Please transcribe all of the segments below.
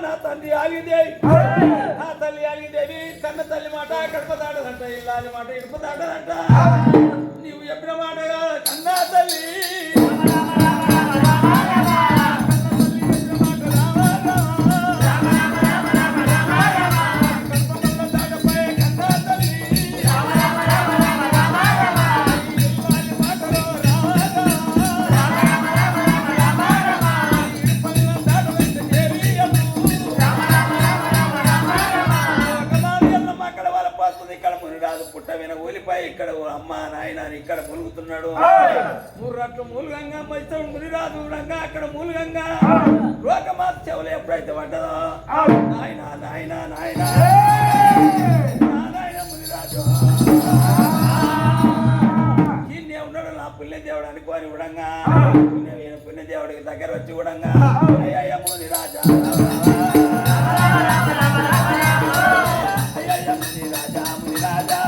నా తల్లి ఆగిదేవి నా తల్లి ఆగిదేవి కన్న తల్లి మాట గడపదాడదంట ఇల్లాలి మాట ఇడుపదాడదంట నీవు చెప్పిన మాట కన్నా తల్లి ఇక్కడ అమ్మ నాయన ఇక్కడ ములుగుతున్నాడు మూర్రట్లు మూలుగంగా మైసూరు మునిరాజు రంగా అక్కడ మూలుగంగా లోకమాత చెవులు ఎప్పుడైతే పడ్డదో నాయన నాయన నాయన నాయన మునిరాజు ఈయనే ఉన్నాడు నా పుణ్యదేవుడు అనుకోని ఉడంగా పుణ్యదేవుడికి దగ్గర వచ్చి ఉడంగా అయ్యయ్య మునిరాజా అయ్యయ్య మునిరాజా మునిరాజా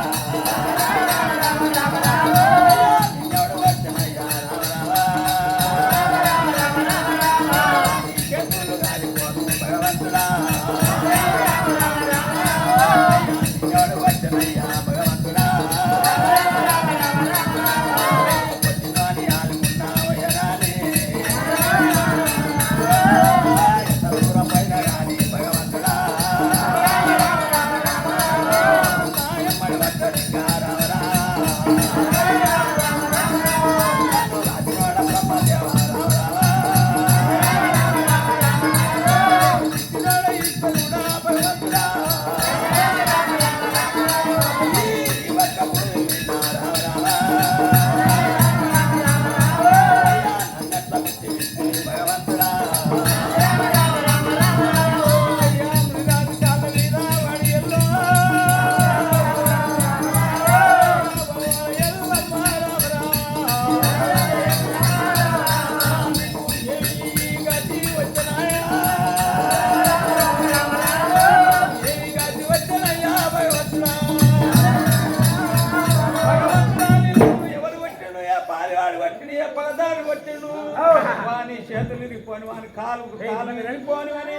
వాని చేతులు విరిగిపోని వాని కాలు విరిగిపోని అని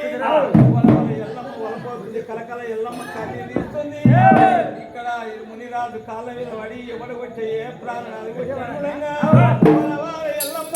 ఎల్లమ్మ వలపోతుంది కలకల ఎల్లమ్మ కట్టి తీస్తుంది ఇక్కడ మునిరాజు కాళ్ళ మీద పడి ఎవడు వచ్చే ఏ ప్రాణాలు ఎల్లమ్మ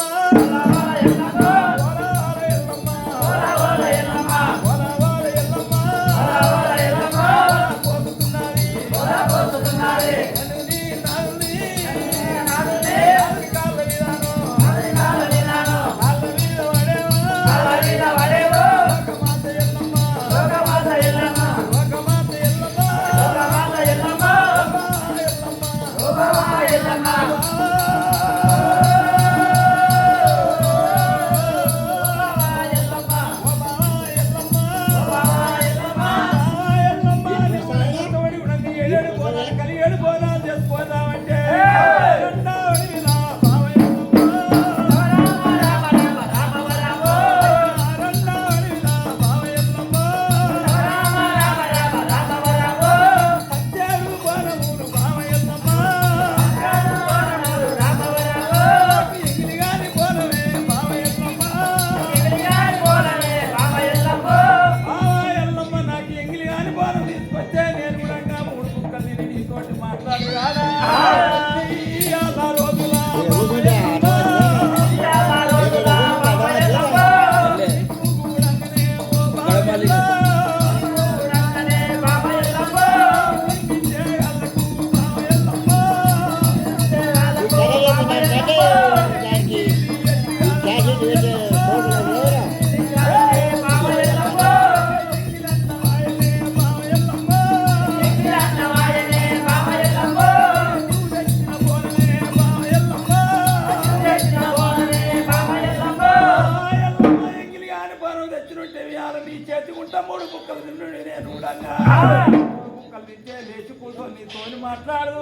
లేచి కూర్చొని నీతోని మాట్లాడు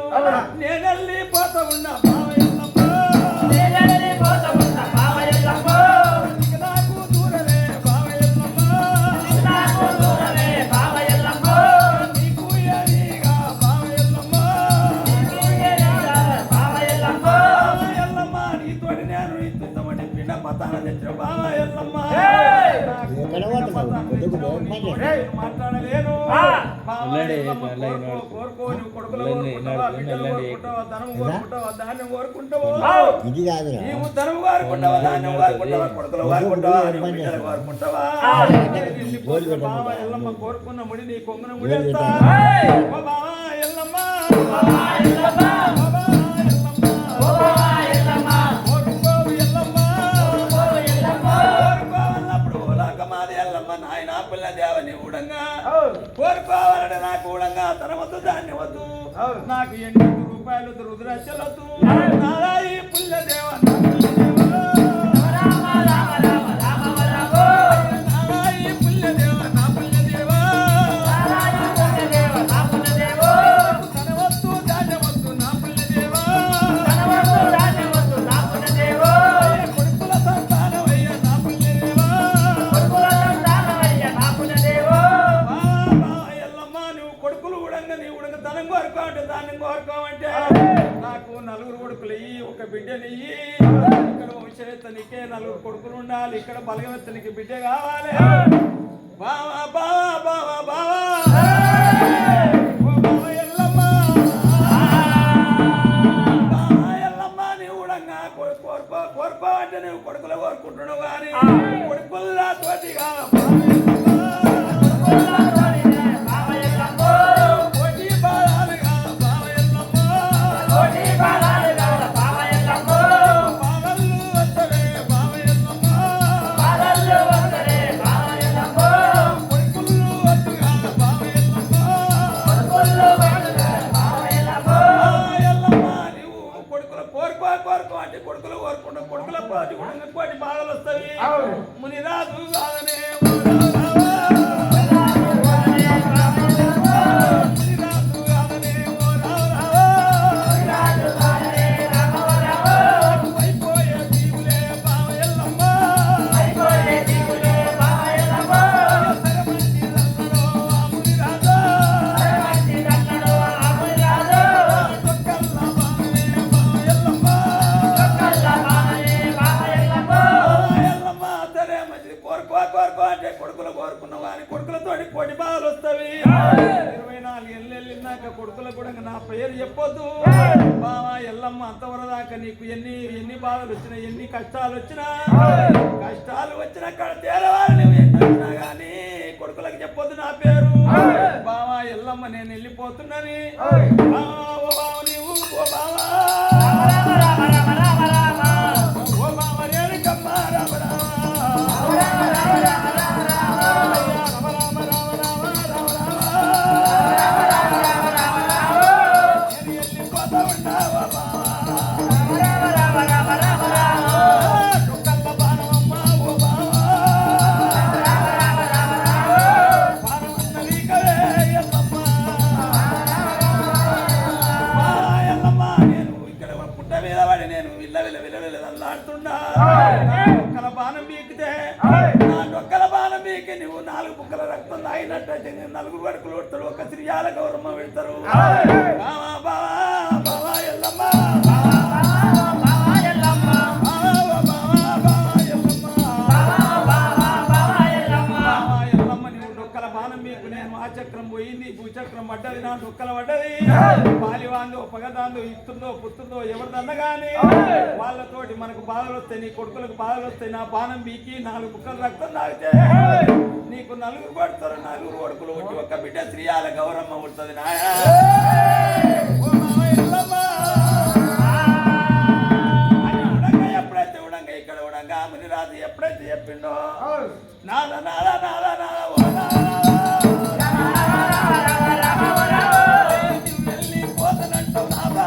నేనెళ్ళి పోతా ఉన్నా నాకు దూరలే నీకు ఎరిగా బావయల్లమ్మ నీతోని పతాన తెచ్చిన బావ ఎల్లమ్మ మాట్లాడలేను కోరుకో నువ్వు కొడుకులు కోరుకుంటావా బిడ్డలు కోరుకుంటావా ధనం కోరుకుంటావా ధాన్యం కోరుకుంటావో నీవు ధనం కోరుకుంటావా ధాన్యం కోరుకుంటావా కొడుకులు కోరుకుంటావా బిడ్డలు కోరుకుంటావా బావ ఎల్లమ్మ కోరుకున్న ముడి నీ కొంగున ముడేస్తా బావ ఎల్లమ్మ కోరుకోవాలంటే నాకు ఊడంగా తన వద్దు దాన్ని వద్దు నాకు 8 రూపాయలు రుద్రాచలొద్దు నారాయి పుల్ల దేవ నారాయి పుల్ల దేవ నా పుల్ల దేవ తన వద్దు దాన్ని వద్దు నా పుల్ల దేవ కొడుకుల సంతానమయ్య నా పుల్ల దేవ ధనం కోరుకోమంటే ధాన్యం కోరుకోమంటే నాకు 4 కొడుకులు ఇయ్యి ఒక బిడ్డనియ్యి ఇక్కడ వంశెత్తనికి 4 కొడుకులు ఉండాలి ఇక్కడ బలగమెత్తనికి బిడ్డ కావాలి బావా బావా బావా బావా ఎల్లమ్మ బావా ఎల్లమ్మ నీ ఊడంగా కోరుకోమంటే నువ్వు కొడుకులు కోరుకుంటున్నావు కానీ కొడుకుల్లా తోటిగా కొడుకులు కోరుకుంటాం కొడుకుల కోటి బాధలు వస్తాయి మునిరాజు కాదనే కొడుకులు కోరుకున్నావు కానీ కొడుకులతో కోటి బాధలు వస్తాయి 24 ఏళ్ళు వెళ్ళినాక కొడుకులకు కూడా నా పేరు చెప్పొద్దు బావా ఎల్లమ్మ అంతవరదాకా నీకు ఎన్ని బాధలు వచ్చినా ఎన్ని కష్టాలు వచ్చినా అక్కడ తేరవాలి నువ్వు ఎన్ని వచ్చినా కానీ కొడుకులకు చెప్పొద్దు నా పేరు బావా ఎల్లమ్మ నేను వెళ్ళిపోతున్నాని నీవు ఓ బావా రేణుకమ్మ రామ నువ్వు 4 బుక్కల రక్తం తాగినట్టు 4 వరకు లోడతాడు ఒక శ్రీయాల గౌరమ్మ పెడతారు ఎల్లమ్మ నువ్వు డొక్కల బాణం మీకు నేను ఆ చక్రం పోయింది భూచక్రం పడ్డది నా డొక్కల పడ్డది పాలివాందో పగదాందో ఇస్తుందో పుత్తుందో ఎవరిదన్నగాని వాళ్ళతోటి మనకు బాధలు వస్తాయి నీ కొడుకులకు బాధలు వస్తాయి నా బాణం బీకి 4 బుక్కల రక్తం తాగితే నీకు 4 పడతారు 4 కొడుకులు ఒకటి ఒక్క బిడ్డ శ్రీయాల గౌరమ్మ ఉంటుంది నాయన ఎప్పుడైతే ఉడంగా ఇక్కడ ఉడంగా మునిరాజు ఎప్పుడైతే చెప్పిండో నాదా నాదా నాదా నాదా వెళ్ళిపోతానంటావు నాదా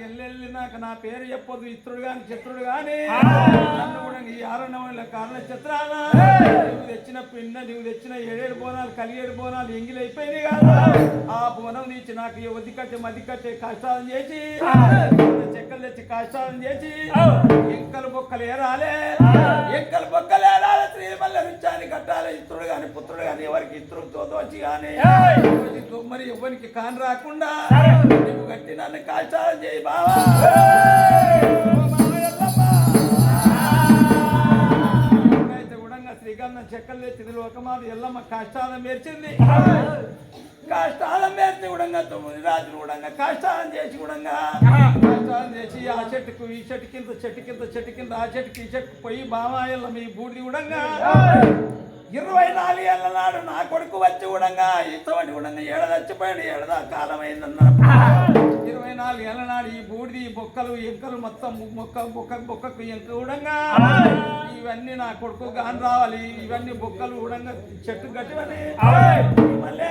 ఎల్లెళ్ళినాక నా పేరు చెప్పొద్దు ఇత్రుడు గాని చిత్రుడు గాని నన్ను కూడా ఈ ఆరణ్యంలో కారణ చిత్రాన నువ్వు తెచ్చిన పిండ నువ్వు తెచ్చిన 7 బోనాలు కలిగేడు బోనాలు ఎంగిలైపోయినాయి కదా ఆ బోనం తీసి నాకు వద్ది కట్టి మధ్య కట్టి కష్టాలను చేసి చెక్కలు తెచ్చి కష్టాలను చేసి ఎంకలు బొక్కలు ఏరాలే ఎంకలు బొక్కలు ఏరాలి శ్రీమల్ల రుచాన్ని కట్టాలి ఇత్రుడు గాని పుత్రుడు గాని ఎవరికి ఇత్రుడు దోచి గాని మరి ఎవరికి కాని రాకుండా నువ్వు కట్టి నన్ను కష్టాలు చేయి బావా శ్రీగంధం చెక్కలు తెచ్చింది లోకమాత ఎల్లమ్మ కష్టాలను మేర్చింది కష్టాలను మేర్చి కూడా 9 రాజులు కూడా కష్టాలను చేసి కూడా కష్టాలను చేసి ఆ చెట్టుకు ఈ చెట్టు కింద చెట్టు కింద ఆ చెట్టుకి ఈ చెట్టుకు పోయి బావా ఎల్లమ్మ ఈ బూడిది కూడా 24 ఏళ్ళ నాడు నా కొడుకు వచ్చి కూడా ఇటువంటి కూడా ఏడదచ్చిపోయాడు ఏడదా కాలమైందన్నారు 24 ఏళ్ళ నాడు ఈ బూడిది బొక్కలు ఎంకలు మొత్తం బొక్కకు ఎంక కూడా ఇవన్నీ నా కొడుకు గాని రావాలి ఇవన్నీ బొక్కలు కూడా చెట్టు కట్టివని మళ్ళీ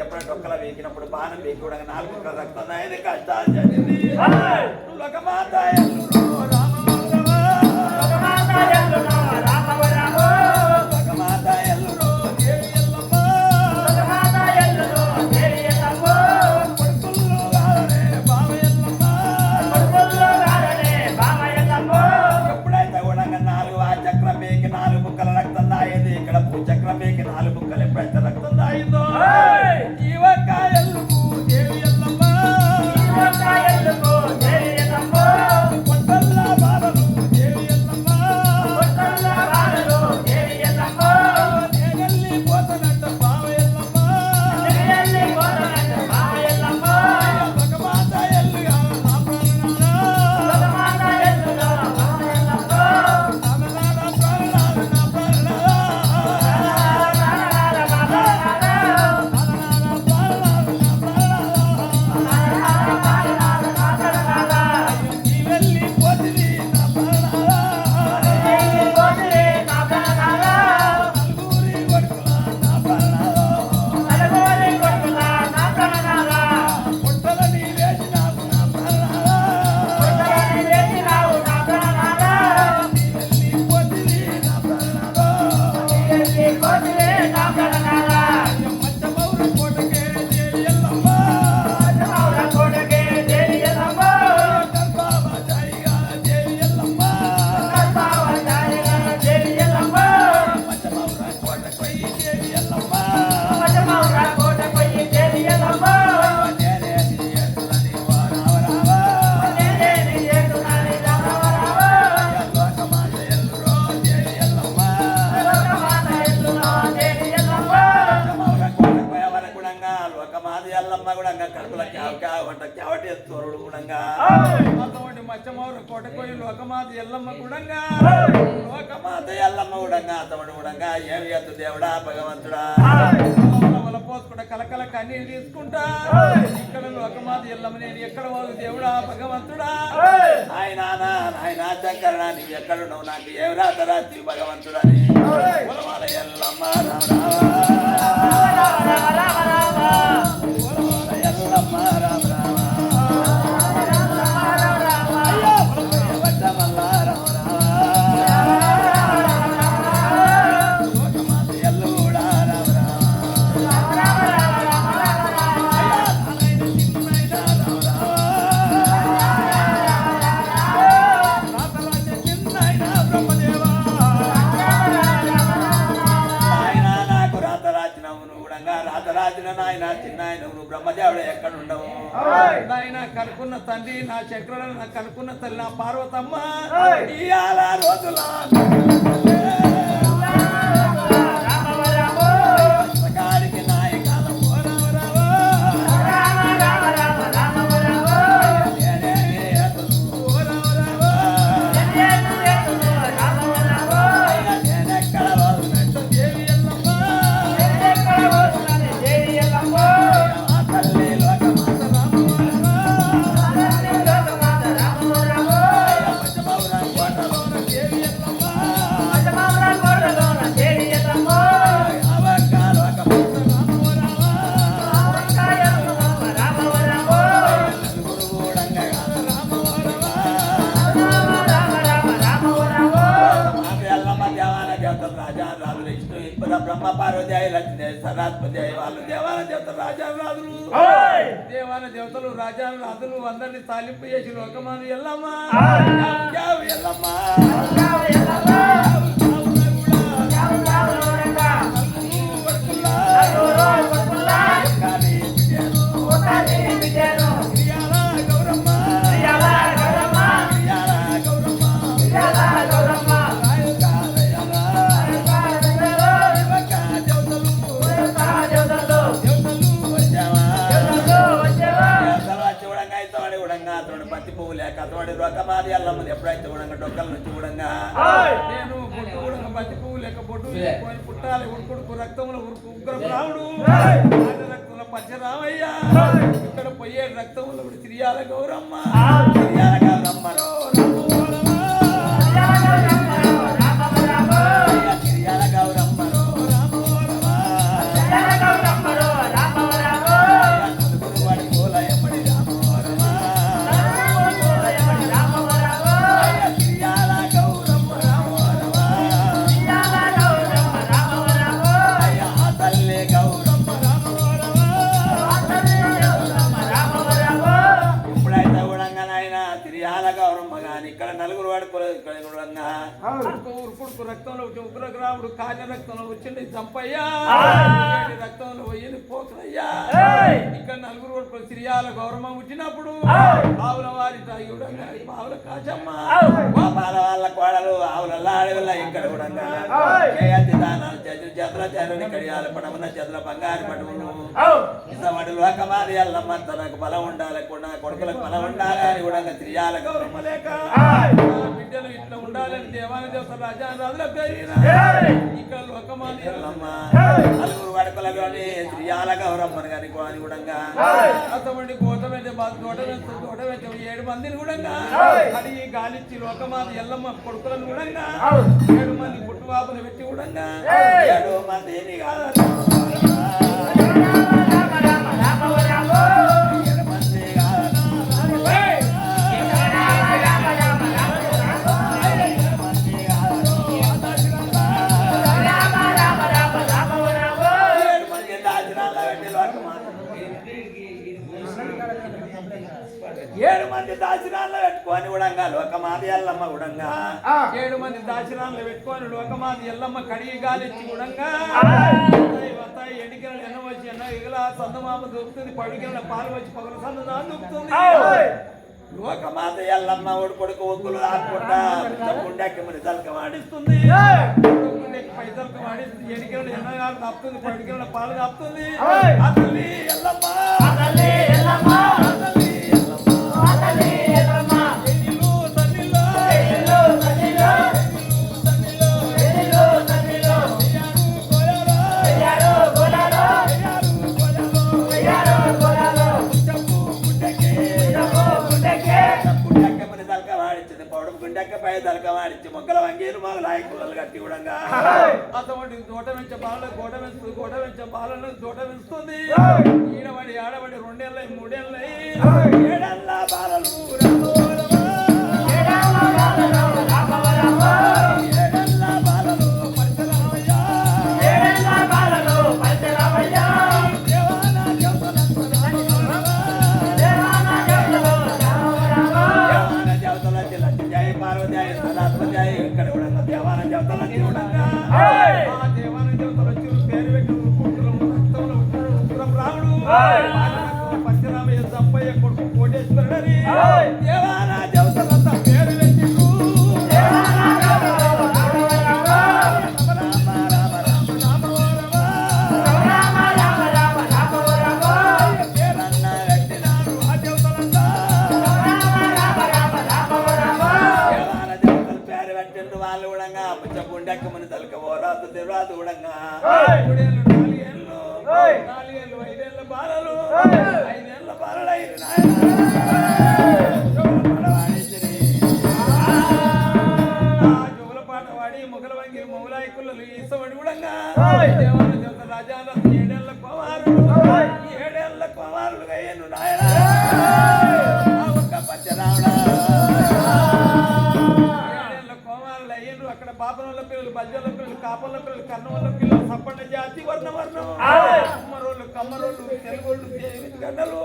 ఎప్పుడంటే ఒక్కలా వేకినప్పుడు బాణం వేకి కూడా 4 రక్తం అయింది కష్టాలు జరిగింది లోకమాత ఎప్పుడైతే కూడా 4 ఆ చక్రం వేకి 4 బుక్కల రక్తం దాయింది ఇక్కడ భూచక్రం వేకి 4 బుక్కలు ఎప్పుడైతే రక్తం దాయిందో మచ్చమౌరు కోటకోయి లోకమాత ఎల్లమ్మ గుడంగా లోకమాత ఎల్లమ్మ గుడంగా అతడు గుడంగా ఏమి ఎత్తు దేవుడా భగవంతుడా పోసుకుంటా కలకల కన్నీరు తీసుకుంటా ఇక్కడ లోకమాత ఎల్లమ్మ నేను ఎక్కడ వాళ్ళు దేవుడా భగవంతుడా ఆయన శంకరనా నీవు ఎక్కడున్నావు నాకు ఏమి రాత్రి భగవంతుడా ఎల్లమ్మ ఎల్లమ్మ రామ నాయన చిన్నాయన నువ్వు బ్రహ్మదేవుడు ఎక్కడ ఉండవు నాయన కనుక్కున్న తండ్రి నా చక్రులను నా కనుక్కున్న తల్లి నా పార్వతమ్మ ఇయాల రోజుల అమ్మ పార్వతీయ లక్ష్మీదేవి సరస్వతి వాళ్ళు దేవాల దేవతలు రాజాలు రాజులు దేవాల దేవతలు రాజాలు రాజులు అందరినీ తాలింపు చేసి లోకమాను ఎల్లమ్మ ఎల్లమ్మ రోకమాది అల్లమ్మది ఎప్పుడైతే చూడంగా డొక్కల నుంచి చూడంగా నేను పొట్టు కూడా పత్తి పువ్వు లేక పొట్టు పుట్టాలి ఉడుకుడుకు రక్తంలో ఉగ్ర రాముడు రక్తంలో పచ్చరామయ్య ఇక్కడ పోయే రక్తంలో తిరియాల గౌరమ్మ తిరియాల గౌరమ్మరో తిరియాల గౌరమ్మరో రక్తంలో ఉగ్రగ్రాముడు కాజ రక్తంలో వచ్చింది చంపయ్యా రక్తంలో పోయింది పోకలయ్యా ఇక్కడ నలుగురు సిరియాల గౌరవం వచ్చినప్పుడు ఆవుల వారి ఆవుల కాచమ్మ గోపాల వాళ్ళ కోడలు ఆవుల అడవుల ఇక్కడ కూడా దానాలు చేతుల చేరని కడియాల పడమున చేతుల బంగారు పడమును ఇసవాడు లోకమాది అల్లమ్మ తనకు బలం ఉండాలి కొడుకులకు బలం ఉండాలి అని కూడా సిరియాల గౌరవం లేక బిడ్డలు ఇట్లా ఉండాలని దేవాల దేవత రాజా రాజుల పేరు ఇక్కడ లోకమాది ఎల్లమ్మ నలుగురు వడకలలోని శ్రీయాల గౌరమ్మని గారి అని కూడా అటువంటి గోటమైతే గోటమైతే 7 మందిని కూడా అడిగి గాలిచ్చి లోకమాది ఎల్లమ్మ కొడుకులను కూడా 7 మంది పుట్టుబాబుని పెట్టి కూడా 7 మందిని కాదు దాచిరాల్లో పెట్టుకొని ఉడంగా లోకమాది ఎల్లమ్మ ఉడంగా 7 మంది దాచిరాల్లో పెట్టుకొని లోకమాది ఎల్లమ్మ కడిగి గాలిచ్చి ఉడంగా ఎడికలు ఎన్న వచ్చి ఎన్న ఇగల సందమామ దొరుకుతుంది పడికిన పాలు వచ్చి పగల సంద దొరుకుతుంది లోకమాత ఎల్లమ్మ ఒడు కొడుకు ఒగ్గులు ఆకుండా గుండెకి మరి తలక వాడిస్తుంది పైసలకు వాడిస్తుంది ఎడికలు ఎన్నగాలు తప్పుతుంది పడికిన పాలు తప్పుతుంది అతల్లి ఎల్లమ్మ తలక వాడించి మొక్కల వంగీరు మా లాయకులు కట్టి కూడా అటువంటి తోట వెంచ బాల గోడ వెంచ బాలను తోట వెంచుతుంది ఈడబడి ఆడబడి 2 ఏళ్ళ 3 ఏళ్ళ 7 ఏళ్ళ బాలలు పరశురామయ్య సంపయ్య కొడుకు కోటేశ్వరుడని దేవానా దేవతలంతా పేరు పెట్టి వాళ్ళు కూడా పుచ్చపుండెక్కమని తలక ఓరాదు దేవరాదు కూడా 4 ఏళ్ళు 5 ఏళ్ళ బాలలు 5 ఏళ్ళ బాలలు అయిన జోగుల పాట వాడి మొగల వంగిరి మౌలాయికులు ఈసవడి కూడా దేవాల దేవత రాజాల 7 ఏళ్ళ కుమారులు అయ్యాను నాయన ఒక్క పచ్చరావడా అక్కడ బాపనోళ్ళ పిల్లలు బజ్జోళ్ళ పిల్లలు కాపర్ల పిల్లలు కర్ణవల్ల పిల్లలు సప్పండ తెలుగోళ్ళు దేవి గడ్డలు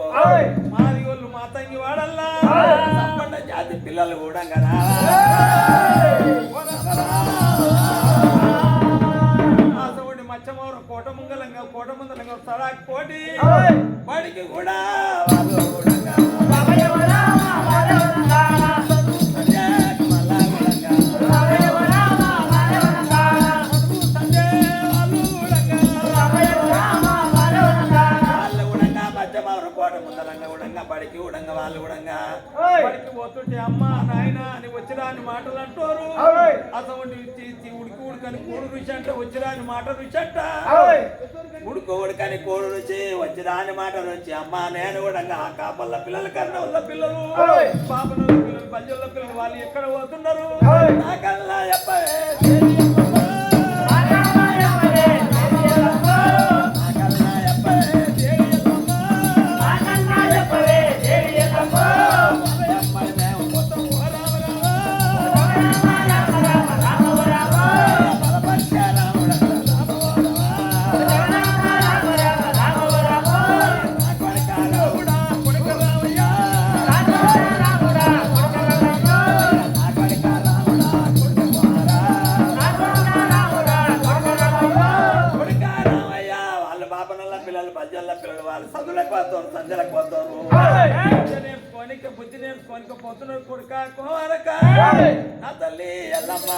మాది వాళ్ళు మా తంగి వాడల్లా సంపన్న జాతి పిల్లలు కూడా కదా ఆసవుడి మచ్చమౌరం కోట ముందలంగా సడాక్ పోటీ వాడికి కూడా వాళ్ళు కూడా బడికి ఉడంగా వాళ్ళు ఉడంగా బడికి పోతుంటే అమ్మ నాయన అని వచ్చిరాని మాటలు అంటారు అసలు ఉడికి ఉడకని కోడు రుచి అంటే వచ్చిరాని మాట రుచి అంట ఉడుకు ఉడకని కోడు రుచి వచ్చిరాని మాట రుచి అమ్మ నేను ఉడంగా ఆ కాపల్ల పిల్లలు కన్నవల్ల పిల్లలు పాపల పిల్లలు బజ్జల పిల్లలు వాళ్ళు ఎక్కడ పోతున్నారు నాకల్లా బుద్ధి నేర్చుకోనికి పోతున్నారు కొడుక కోరక నా తల్లి ఎల్లమ్మ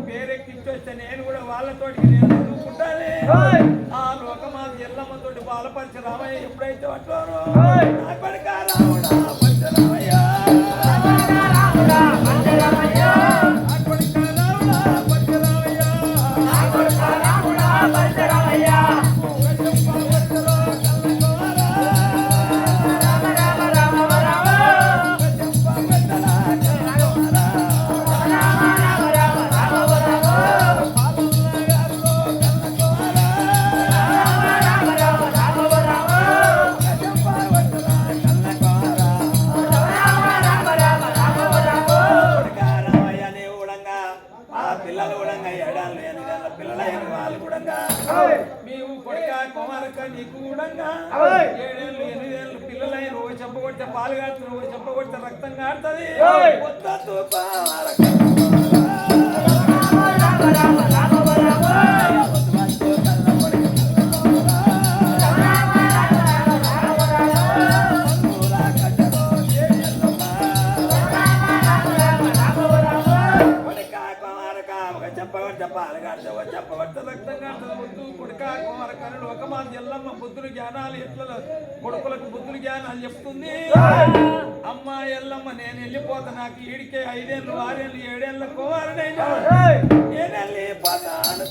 పేరెక్కించొస్తే నేను కూడా వాళ్ళతోటి నేను చదువుకుంటానే ఆ లోకమాత ఎల్లమ్మతోటి బాలపరిచి రామయ్య ఎప్పుడైతే అంటారో నా కొడుక రాముడా పంచరామయ్య చెప్పగొడితే పాలు కాడుతుంది చెప్పగొడితే రక్తం కాడుతుంది చెప్పబడితే రక్తం కాడుతుంది వద్దు కొడుకా కుమారకనుడు ఒక మా ఎల్లమ్మ బుద్ధులు జ్ఞానాలు ఎట్లా కొడుకులకు బుద్ధులు జ్ఞానాలు చెప్తుంది అమ్మ ఎల్లమ్మ నేను వెళ్ళిపోతా నాకు ఈడికే 5 ఏళ్ళు 6 ఏళ్ళు 7 ఏళ్ళ కుమారుడే నేను వెళ్ళిపోతాను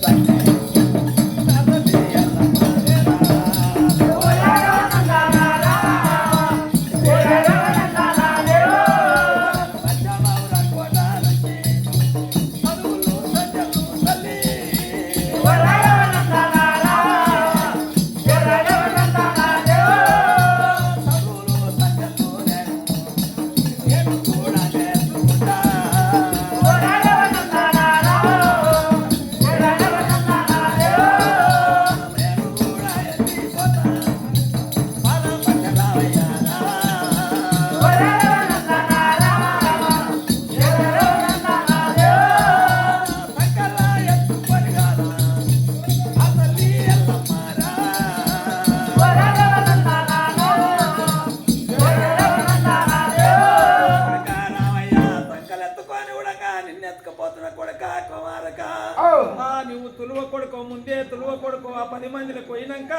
నువ్వు తులువ కొడుకో ముందే తులువ కొడుకో ఆ 10 మందిని పోయినాక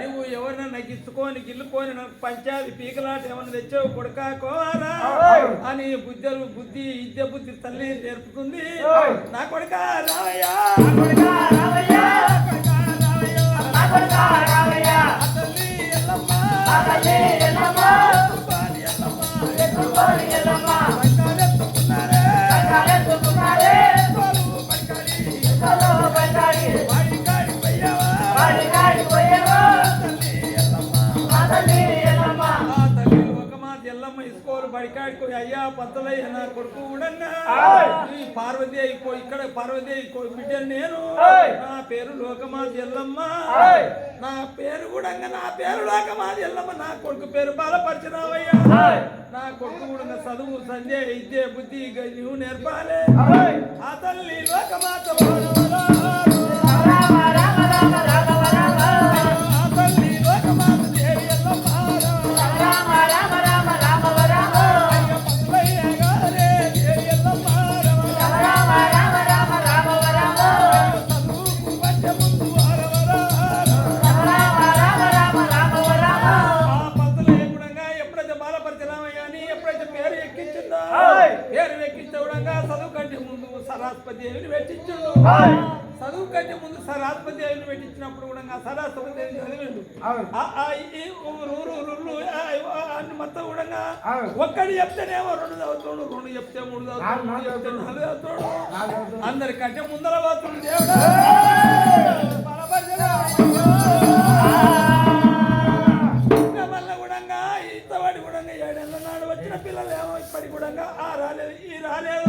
నువ్వు ఎవరినైనా నగ్గించుకొని గిల్లుకొని నాకు పంచాయతీ పీకలాట ఏమన్నా తెచ్చావు కొడుకా కోవారా అని బుద్ధి ఇద్య బుద్ధి తల్లి నేర్పుతుంది నా కొడుకా రావయ్యా తల్లి ఎల్లమ్మ అయ్యా పంతులయ్య నా కొడుకు ఉడంగా ఈ పార్వతి ఇక్కడ పార్వతి బిడ్డను నేను నా పేరు లోకమాత ఎల్లమ్మ నా పేరు ఉడంగా నా పేరు లోకమాత ఎల్లమ్మ నా కొడుకు పేరు బాలపరచురావయ్యా నా కొడుకు ఉడంగా చదువు సంజయ్ విద్య బుద్ధి నువ్వు నేర్పాలే ఆ తల్లి లోకమాత సరస్వతిదేవిని పెట్టించుండు చదువు కంటే ముందు సరస్వతిదేవిని పెట్టించినప్పుడు కూడా సరస్వతిదేవిని చదివిండు అన్ని మొత్తం కూడా ఒక్కడి చెప్తేనేమో 2 చదువుతాడు 2 చెప్తే 3 చదువుతాడు 3 చెప్తే 4 చదువుతాడు అందరికంటే ముందర పోతుంది దేవుడా మళ్ళీ కూడా ఇంతవాడి కూడా 7 ఏళ్ళ నాడు వచ్చిన పిల్లలు ఏమో ఇప్పటి కూడా రాలేదు ఈ రాలేదు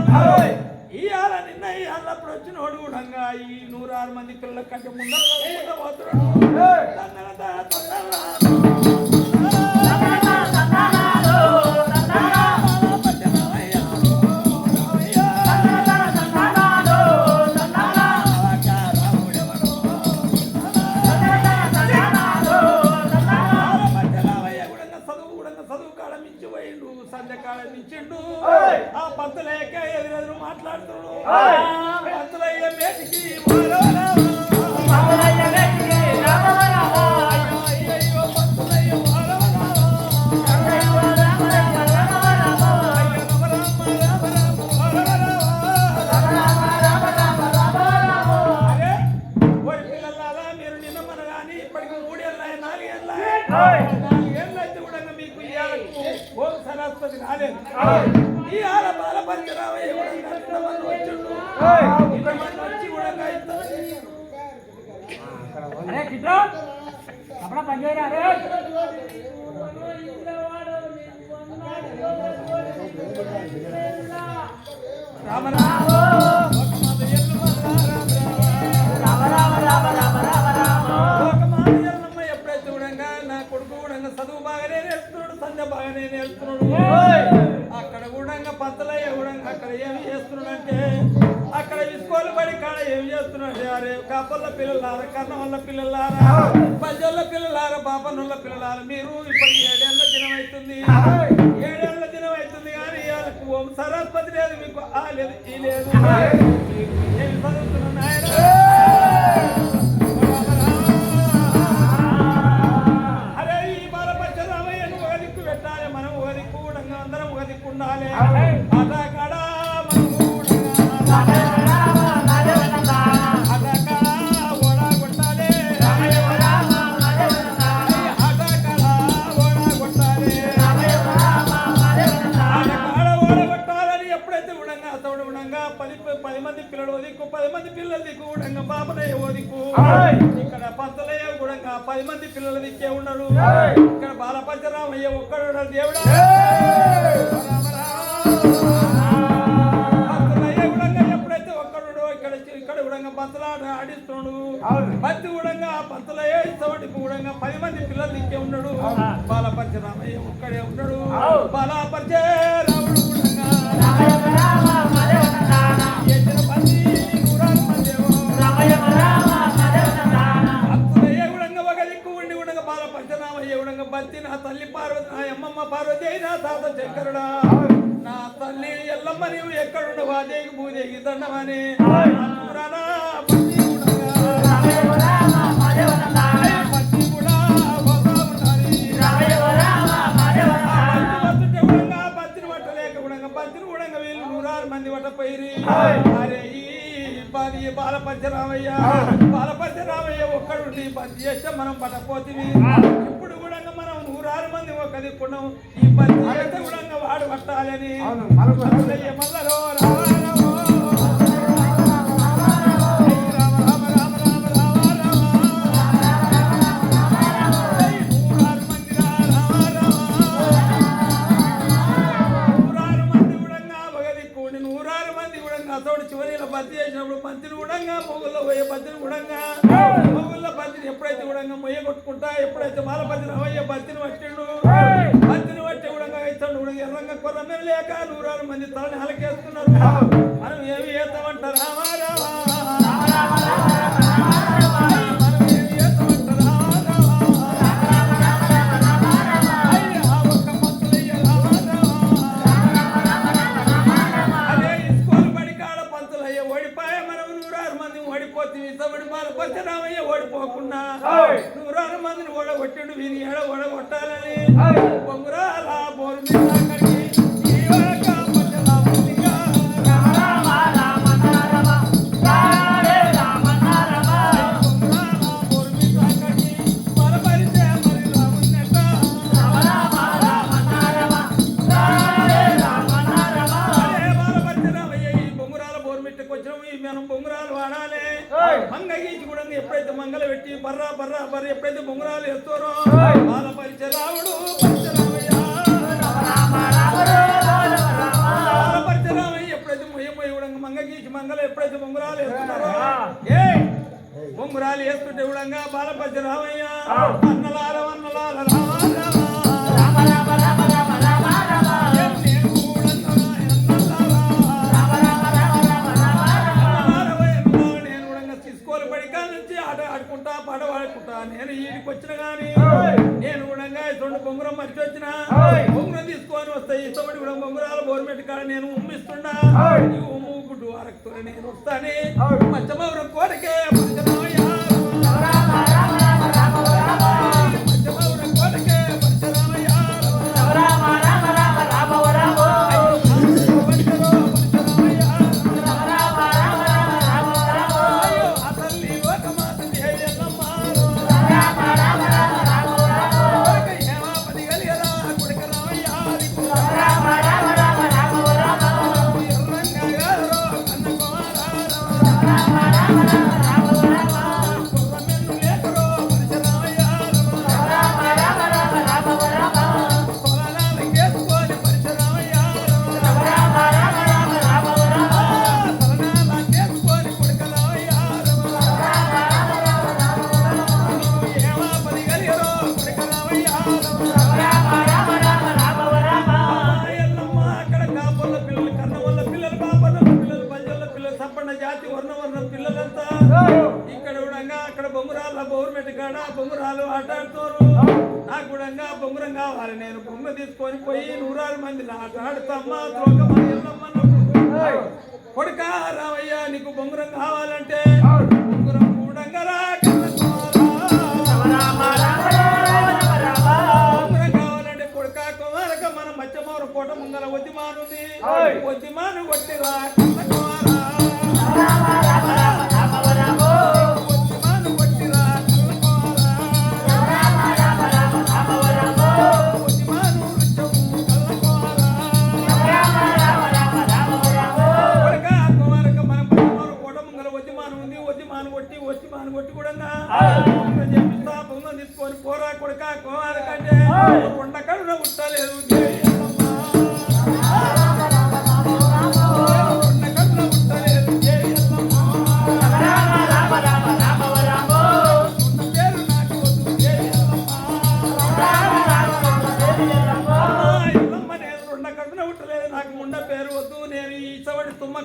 ఈ ఆల నిన్న ఈ ఆలప్పుడు వచ్చినోడు కూడా ఈ 106 మంది పిల్లల కంటే ముందర పోతున్నాడు సంధ్యకాలం ఇచ్చిండు ఆ పంతులేక ఎదురెదురు మాట్లాడుతున్నాడు పంతులయ్య మేటికి మీరు నిన్న మన కానీ ఇప్పటికి 3 ఏళ్ళ 4 ఏళ్ళ 4 ఏళ్ళు అయితే కూడా మీకు ఓం సరస్వతి రాలేదు ఈ ఆల బాలపరచురావయ్య వచ్చి కూడా రామ ఎప్పుడైతే ఉడంగా నా కొడుకు ఉడంగా చదువు బాగానే నేర్చుకున్నాడు సంధ్య బాగానే నేర్చుకున్నాడు అక్కడ కూడా పంతలయ్య కూడా అక్కడ ఏమి చేస్తున్నాడు అంటే అక్కడ ఇస్కోలు పడి కాడ ఏమి చేస్తున్నాడు అరే కాపల్ల పిల్లలారా కర్ణవల్ల పిల్లలారా పల్లెల పిల్లలారా బాపనుల పిల్లలారా మీరు ఇప్పటికి 7 ఏళ్ల దినం అవుతుంది 7 ఏళ్ల దినం అవుతుంది కానీ వాళ్ళకు ఓం సరస్వతి లేదు మీకు ఆ లేదు ఈ లేదు ఏమి చదువుతున్నాను ఆయన ఉండాలి అదకడ ఓడగొట్టాలి ఓడగొట్టాలని ఎప్పుడైతే ఉడంగా అతడు ఉడంగా 10 మంది పిల్లలు దిక్కు 10 మంది పిల్లలు దిక్కు ఉడంగా బాపనయ్య ఓ దిక్కు ఇక్కడ పంతలయ్య ఉడంగా 10 మంది పిల్లలు దిక్కే ఉండడు ఇక్కడ బాలపరచురామయ్య ఒక్కడు దేవుడా ఎప్పుడైతే ఒక్కడు ఇక్కడ ఉడంగా పంతలాట ఆడిస్తున్నాడు బంతి ఉడంగా పంతలయ్య ఇస్తవాటికి ఉడంగా 10 మంది పిల్లలు దిక్కే ఉన్నాడు బాలపరచురామయ్య ఒక్కడే ఉన్నాడు బాలపరచే రాముడు ఉడంగా బతి నా తల్లి పార్వతి నా అమ్మమ్మ పార్వతి నా తాత శంకరుడా నా తల్లి ఎల్లమ్మ నీవు ఎక్కడుండవు అదేకి భూదేకి దండమని బతిని పట్టలేక ఉడంగా బతిని ఉడంగా వీళ్ళు 106 మంది పట్ట పోయి అరే బాలపరచురామయ్య బాలపరచురామయ్య ఒక్కడుండి బంతి చేస్తే మనం పట్టపోతుంది ఇప్పుడు కూడా మనం 106 మంది ఒక దిక్కున్నాం ఈ బంతి చేస్తే కూడా వాడు పట్టాలని మల్లరో ఉడంగా మొగుల్లో పోయే బతిని ఉడంగా మొగుళ్ళ బతిని ఎప్పుడైతే ఉడంగా మొయ్య కొట్టుకుంటా ఎప్పుడైతే మాల బతిని అవయ్య బతిని పట్టిండు బతిని పట్టి ఉడంగా ఇస్తాడు ఉడంగా ఎర్రంగా కొర్ర మీద లేక 100 మంది తలని హలకేస్తున్నారు మనం ఏమి చేస్తామంటారు రామా రామా రామయ్య ఓడిపోకుండా 100 మందిని ఓడగొట్టిండు వీని ఏడ ఓడగొట్టాలని బొంగురాల బోరు ఎప్పుడైతే మంగళ పెట్టి బర్రా బర్రా బర్ర ఎప్పుడైతే బొంగరాలు వేస్తారో వాళ్ళ పరిచరావుడు పరిచరామయ్య ఎప్పుడైతే మొయ్య మొయ్య ఉడంగా మంగ గీచి మంగళ ఎప్పుడైతే బొంగరాలు వేస్తున్నారో బొంగరాలు వేస్తుంటే ఉడంగా బాల పరిచరామయ్య అన్నలాల అన్నలాల నేను ఈడికి వచ్చిన గాని నేను కూడా బొంగురం మర్చి వచ్చిన బొంగురం తీసుకొని వస్తాయి ఇష్టపడి కూడా బొంగురాల గవర్నమెంట్ కాడ నేను ఉమ్మిస్తున్నా ఉమ్ముకుంటూ అరక్తో నేను వస్తానే మచ్చమౌరం కోటకే బొంగురాలు ఆటాడుతారు నాకు కూడా బొంగురం కావాలి నేను బొంగ తీసుకొని పోయి 100 మందిని ఆట ఆడుతామ్మా కొడుక రావయ్య నీకు బొంగురం కావాలంటే బొంగురం కూడంగరా బొంగురం కావాలంటే కొడుక కుమారక మన మచ్చమౌర కోట ముంగల ఒత్తిమానుంది ఒత్తిమాను కొట్టిరా కొట్టి కూడా చెప్పిస్తా బొంగ తీసుకొని పోరా కొడుక కోవాలి కంటే కొండ కడున ఉట్టలేదు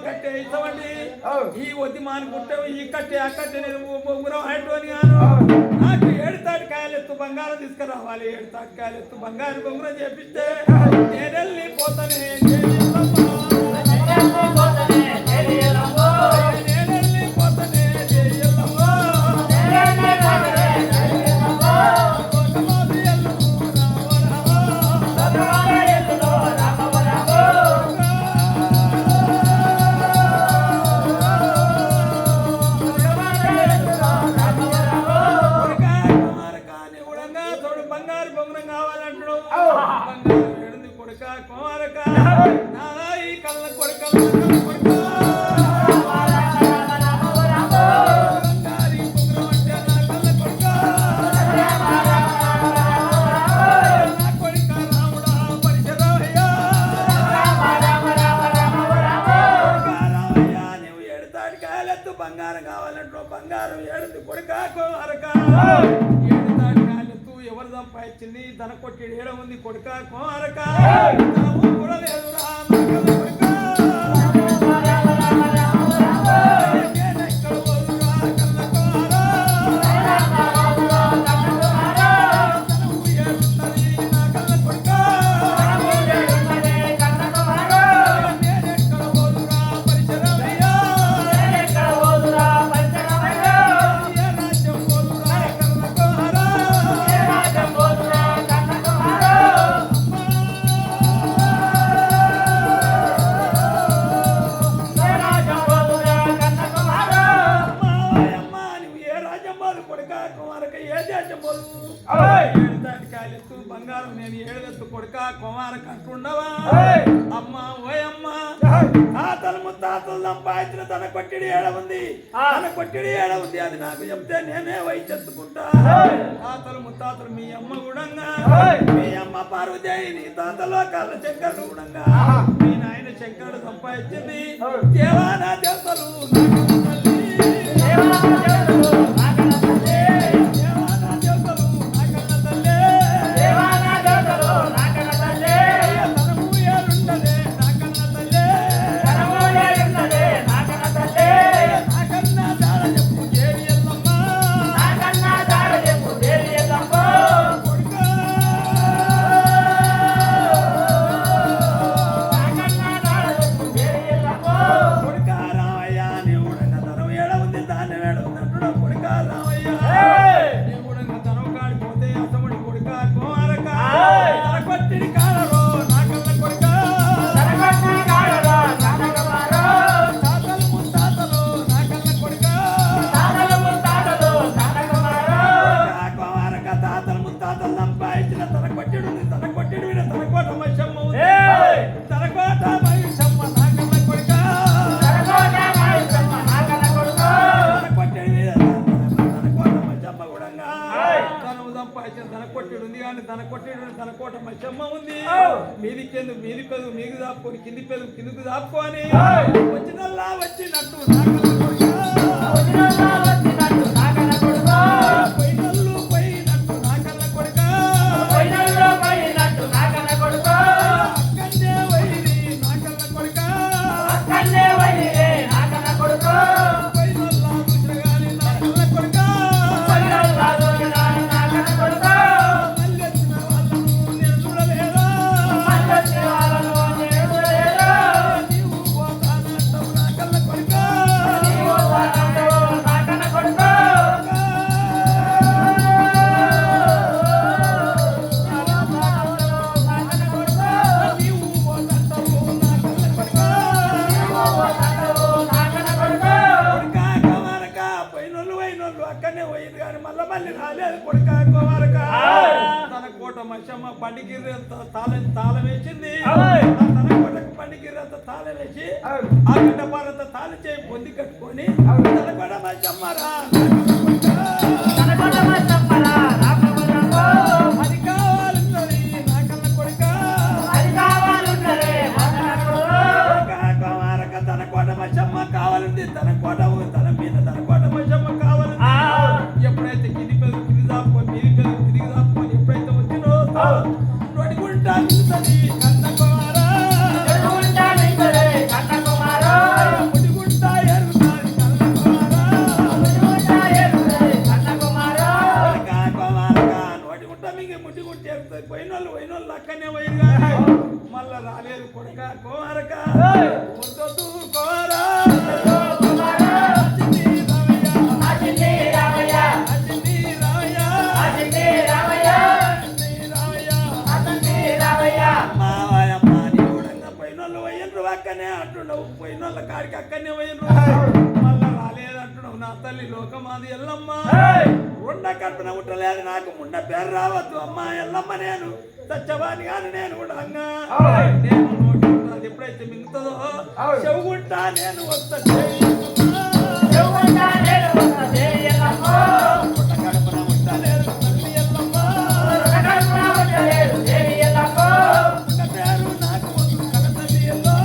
కట్టే ఇచ్చవండి ఈ వద్ది మాని పుట్టావు ఈ కట్టే ఆ కట్టే నేను బొంగురం అటువంటి నాకు 7 తాటికాయలు ఎత్తు బంగారం తీసుకురావాలి 7 తాటికాయలు ఎత్తు బంగారు బొంగురం చేపిస్తే నేనెళ్ళి పోతానే కుమారక నా ఈ కళ్ళ కొడుక కావాలంటే బంగారం ఏడుంది కొడుకా కోరక ఏడు తాటి కాళ్ళెత్తు ఎవరు సంపాదించింది ధన కొట్టి ఏడ ఉంది కొడుకా కోరక కూడా లేదురా కొడుకా బంగారం నేను ఏడుదెత్తు కొడుక కుమారక అంటుండవా అమ్మా ఓయమ్మా తాతలు ముత్తాతలు సంపాదించిన తన కొట్టిడి ఏడ ఉంది తన కొట్టిడి ఏడ ఉంది అది నాకు చెప్తే నేనే వైచెత్తుకుంటా తాతలు ముత్తాతలు మీ అమ్మ గుడంగా మీ అమ్మ పార్వదేవి నీ తాతలో కాళ్ళ శంకరుడు గుడంగా మీ నాయన శంకరుడు సంపాదించింది దేవానా దేవతలు తన కోట మచ్చమ్మ ఉంది మీది కింద మీది పెదు మీకు దాపుకొని కింది పెదు కిందికి దాపుకొని వచ్చినల్లా వచ్చినట్టు పోయినల్లు పోయినట్టు నాకన్న కొడుక అక్కన్నే వైరి నాకన్న కొడుక పోయినల్లా చూసినగాని నాకన్న కొడుక తన కోట మచ్చమ్మ పండిగిరి తాళం వేసింది తన కోటకు పండిగిరి అంత తాళం వేసి ఆ గడ్డ పారంత తాళం చేయి పొంది కట్టుకొని తన కోట మచ్చమ్మ అది కావాలన్నది నాకన్న కొడుక కుమారక తన కోట మచ్చమ్మ కావాలంది తన కోట తన మీద తన కోట మచ్చమ్మ కావాలంది ఎప్పుడైతే కింది పెద్ద కింది దాపుకొని మీది పెద్ద కిందికి దాపుకొని ఎప్పుడైతే వచ్చినో నొడిగుంటా నిలుతుంది కన్న కుమారా ముడిగుంటా ఎరుగుతాది కన్న కుమారా నోటిగుంటా మింగి ముడిగుంట ఎరుగుతుంది పోయినోళ్ళు అక్కడనే పోయిగా మళ్ళా రాలేదు కొడుక కుమారక వద్దొద్దు కుమారా అక్కనే అంటున్నావు పోయినోళ్ళ కాడికి అక్కడనే పోయినరు మళ్ళా రాలేదంటున్నావు నా తల్లి లోకమాది ఎల్లమ్మ ఉండ కట్టున ఉండలేదు నాకు ముండ పేరు రావద్దు అమ్మ ఎల్లమ్మ నేను సత్యవాణి కానీ నేను కూడా నేను నోటి ఉంటుంది ఎప్పుడైతే మింగుతుందో చెవుగుంటా నేను వస్తా కడపన ఉండలేదు తల్లి ఎల్లమ్మ పేరు నాకు వద్దు కడతల్లి ఎల్లో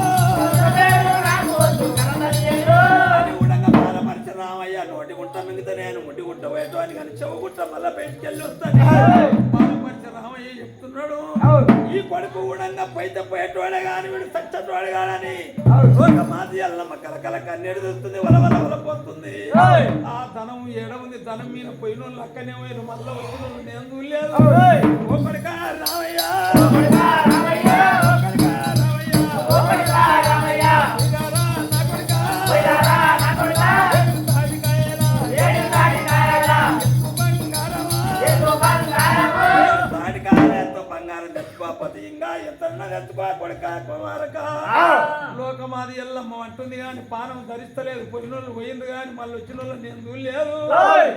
రామయ్య రామయ్య నోటి గుంట మిగతా నేను ముట్టి గుంట పోయేటో అని కానీ చెవు గుంట మళ్ళా బయటికి వెళ్ళి వస్తాను బాలపరిచ రామయ్య చెప్తున్నాడు ఈ కొడుకు కూడా పైతే పోయేటోడే కానీ వీడు సచ్చటోడే కాడని ఒక మాది అల్లమ్మ కలకల కన్నీడు దొరుకుతుంది వల పోతుంది ఆ ధనం ఏడవుంది ధనం మీద పోయిన వాళ్ళు అక్కనే పోయిన మళ్ళీ వచ్చిన వాళ్ళు నేను చూడలేదు ఓ కొడుక రామయ్య లోకమాది ఎల్లమ్మ అంటుంది కానీ పానం ధరిస్తలేదు పోయిన వాళ్ళు పోయింది కానీ మళ్ళీ వచ్చిన వాళ్ళు నేను చూడలేదు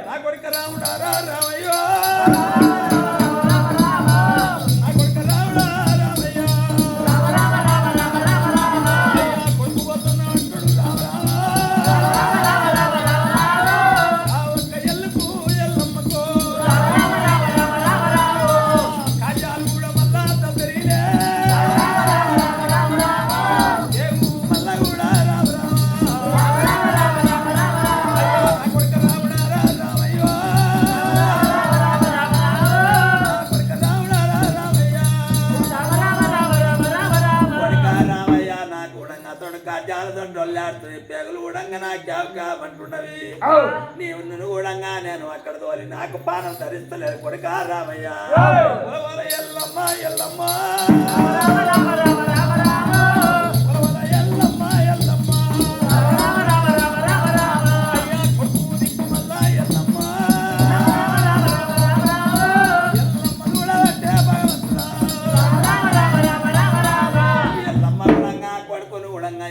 నా కొడుక రాముడారా రామయ్యో నా కొడుక రాముడా రామయ్య కొడుకు పోతున్నా అంటాడు ఆ ఒక్క ఎల్లుకు ఎల్లమ్మకు కాజాలు కూడా మళ్ళా తరిలే పేగులు కూడా నాకు కావంటున్నవి నీవు నువ్వు కూడా నేను అక్కడ తోలి నాకు పానం ధరిస్తలేదు కొడుక రామయ్య ఎల్లమ్మ ఎల్లమ్మ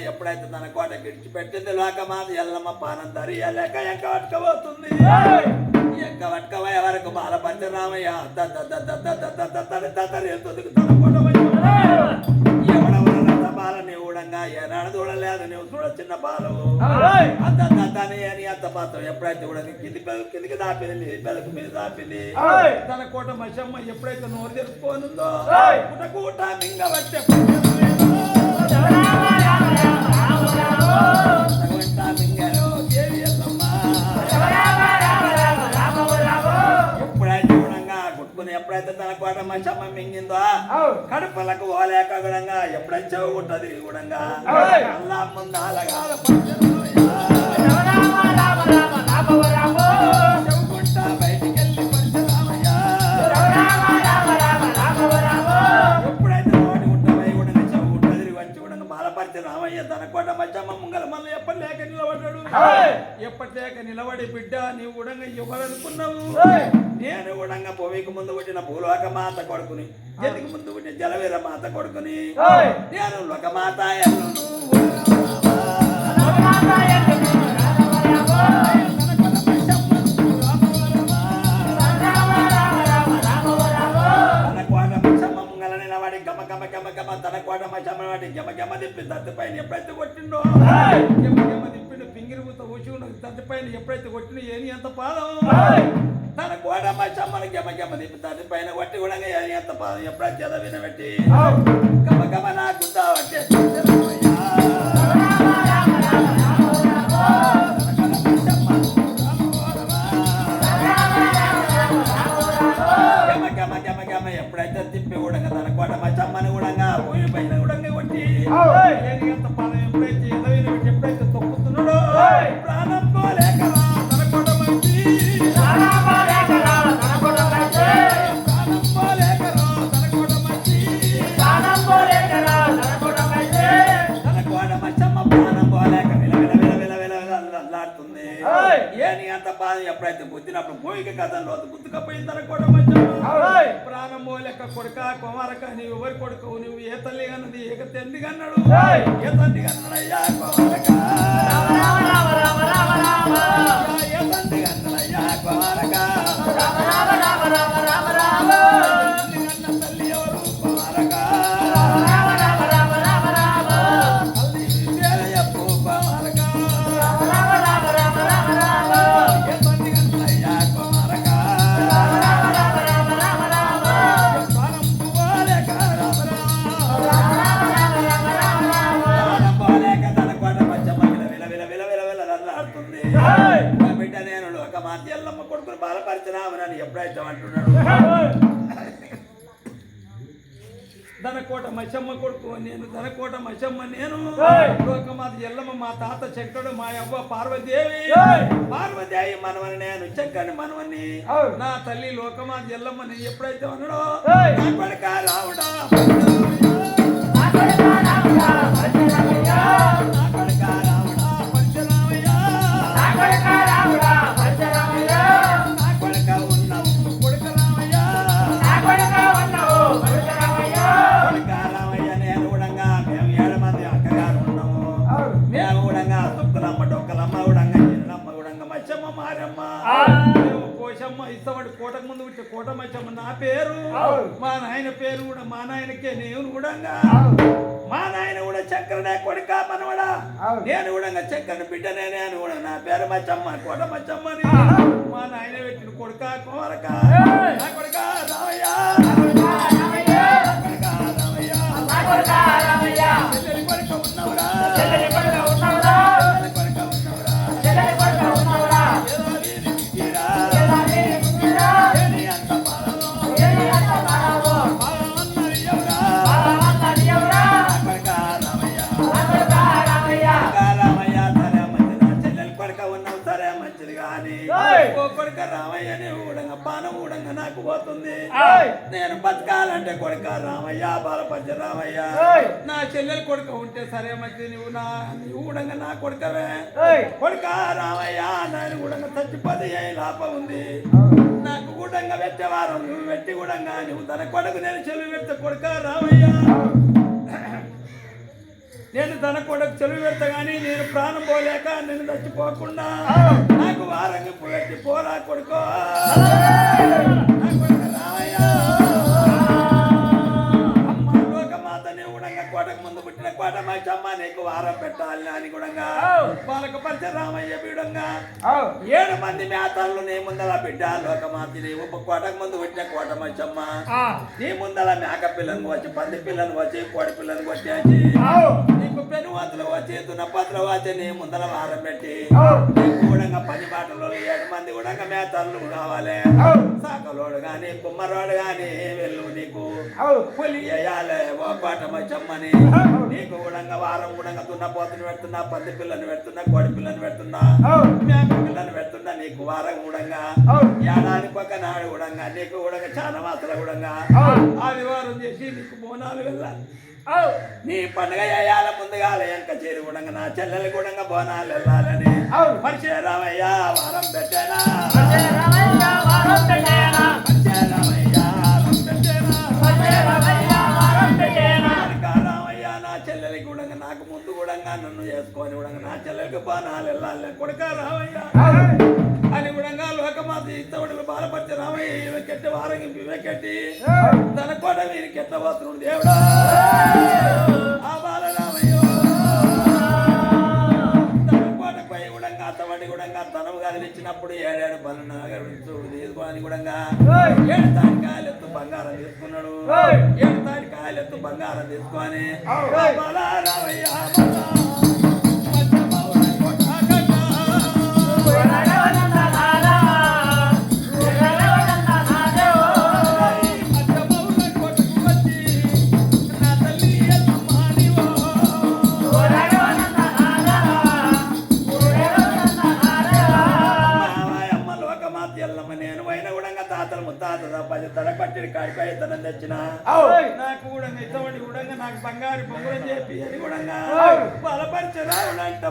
ఎప్పుడైతే తన కోట విడిచిపెట్టింది లోకమాది ఎల్లమ్మ పానం ధరియలేక ఎంకవట్టుకపోతుంది ఎంకవట్టుకపోయే వరకు బాలపంచ రామయ్య ఎవడెవరన్న బాల నీవు కూడా ఏనాడు చూడలేదు నువ్వు చూడ చిన్న బాలవు అంతని అని అంత పాత్రం ఎప్పుడైతే కూడా కిందికి దాపింది బెలకు మీద దాపింది తన కోట మషమ్మ ఎప్పుడైతే నోరు తెరుచుకోనుందో కూట మింగబట్టే ఎప్పుడైతే తన కోట మచ్చమ్మ మింగిందో కడుపులకు ఓలేక గుణంగా ఎప్పుడైతే చెవుకుంటది గుణంగా అల్లా ముందాలగా చెవుకుంటా బయటికి వెళ్ళి పరిచరామయ్య ఎప్పుడైతే నోటి ఉంటది గుణంగా చెవుకుంటది వచ్చి గుణంగా బాలపరిచి రామయ్య తన కోట మచ్చమ్మ ముంగల మళ్ళీ ఎప్పటి లేక నిలబడ్డాడు ఎప్పటి లేక నిలబడి బిడ్డ నీవు గుణంగా ఇవ్వాలనుకున్నావు నేను కూడా భూమికి ముందు పుట్టిన భూలోక మాత కొడుకుని జతికి ముందు పుట్టిన జలవీర మాత కొడుకుని నేను లోకమాత నిలబడి గమ గమ గమ గమ తన కోట మచ్చమ్మ వాటి గమ గమ తిప్పి తత్తి పైన ఎప్పుడైతే కొట్టిండో గమ గమ తిప్పిండు పింగిరి పూత ఊసి తత్తి పైన ఎప్పుడైతే కొట్టిండో ఏని ఎంత పాదం తన కోట మచ్చమ్మని గమ గమ తిప్పి తత్తి పైన కొట్టి కూడా ఏని ఎంత పాదం ఎప్పుడైతే చద వినబెట్టి గమ గమ నాకు వచ్చే ఎప్పుడైతే తిప్పి కూడా తన కోట మచ్చమ్మని కూడా పోయి పైన కూడా కొట్టి ఎంత పాదం ఎప్పుడైతే ఎదవినబెట్టి ఎప్పుడైతే తొక్కుతున్నాడో ప్రాణం పోలేక తన కోట మంచి ఎప్పుడైతే బుద్ధినప్పుడు భూమికి కథలో గుర్తుకపోయి తన కోట ప్రాణం పోలేక కొడుక కుమారక నీవు ఎవరి కొడుకు నువ్వు ఏ తల్లి కన్నది ఏ తండ్రి కన్నాడు ఏ తండ్రి కన్నాడయ్యా కుమారక ఏ తండ్రి కన్నాడయ్యా కుమారక తల్లి ఎవరు కుమారక బాలపరిచినామని ఎప్పుడైతే అంటున్నాడు ధనకోట మచ్చమ్మ కొడుకు నేను ధనకోట మచ్చమ్మ నేను లోకమాత ఎల్లమ్మ మా తాత శంకరుడు మా అవ్వ పార్వదేవి మనవని నేను చక్కని మనవని నా తల్లి లోకమాత ఎల్లమ్మని ఎప్పుడైతే అన్నాడో నా కొడుక రావుడా ఇస్తామంటే కోటకు ముందు వచ్చే కోట మచ్చమ్మ నా పేరు మా నాయన పేరు కూడా మా నాయనకే నేను కూడా మా నాయన కూడా చక్రనే కొడుక మనవడా నేను కూడా చక్రని బిడ్డనే నేను కూడా నా పేరు మచ్చమ్మ కోట మచ్చమ్మని మా నాయన పెట్టిన కొడుక కోరక నా కొడుక రావయ్యా కొడుక ఉన్నవరా కొడుక రామయ్య ఊడంగా పానం ఊడంగా నాకు పోతుంది నేను బతకాలంటే కొడుక రామయ్య బాలపంచ రామయ్య నా చెల్లెలు కొడుక ఉంటే సరే మంచి నువ్వు నా ఊడంగా నా కొడుకవే కొడుక రామయ్య నేను ఊడంగా చచ్చిపోతే ఏ లాభం ఉంది నాకు ఊడంగా పెట్టేవారు నువ్వు పెట్టి ఊడంగా నువ్వు తన కొడుకు నేను చెల్లి పెడితే కొడుక రామయ్య నేను తన కొడుకు చెలువు పెడతా గానీ నేను ప్రాణం పోలేక నేను చచ్చిపోకుండా నాకు వారంగి పెట్టి పోరా కొడుకో అమ్మ లోకమాతని ఉడంగా కోటకు ముందు పుట్టిన కోట మచ్చమ్మ నీకు వారం పెట్టాలి అని కూడా బాలక పరిచ రామయ్య బిడంగా 7 మంది మేతలు నీ ముందల బిడ్డ లోకమాతని కోటకు ముందు పుట్టిన కోట మచ్చమ్మ నీ ముందల మేక పిల్లను వచ్చి పంది పిల్లను వచ్చి కోడి పిల్లను వచ్చేసి పెనువాతులు వచ్చి దున్నపత్రులు వచ్చి నీ ముందల వారం పెట్టి కూడా 10 బాటలు 7 మంది కూడా మేతలు కావాలి సాకలోడు గాని కుమ్మరోడు గాని వెళ్ళు నీకు పులి వేయాలి ఓ కోట మచ్చమ్మని నీకు కూడా వారం కూడా దున్నపోతుని పెడుతున్నా పంది పిల్లని పెడుతున్నా కోడి పిల్లని పెడుతున్నా మేక పిల్లని పెడుతున్నా నీకు వారం కూడా ఏడాదికి ఒక నాడు కూడా నీకు కూడా చాలా మాత్రం కూడా ఆదివారం చేసి నీకు బోనాలు వెళ్ళాలి నీ పండుగ వేయాల ముందుగా వెనక చేరి కూడా నా చెల్లెలు కూడా బోనాలు వెళ్ళాలని పరిచయ రామయ్య వారం పెట్టానా రామయ్య నా చెల్లెలకి కూడా నాకు ముందు కూడా నన్ను చేసుకొని కూడా నా చెల్లెలకి బోనాలు వెళ్ళాలి కొడుక రామయ్య అని కూడా లోకమాత ఇత్తవడులు బాలపరిచ రామయ్య ఇవకెట్టి వారంగి ఇవకెట్టి తన కోట వీరికి ఎట్లా పోతున్నాడు దేవుడా ఆ బాలరామయ్య తన కోటపై కూడా అత్తవాడి కూడా తనవు కదిలించినప్పుడు 7 బలను తీసుకొని కూడా 7 తాటికాయలు ఎత్తు బంగారం తీసుకున్నాడు 7 తాటికాయలు ఎత్తు బంగారం తీసుకొని బాలరామయ్య తెచ్చిన నాకు కూడా ఇతవడి కూడా నాకు బంగారు పొంగులని చెప్పి అది కూడా బలపరిచరావులంట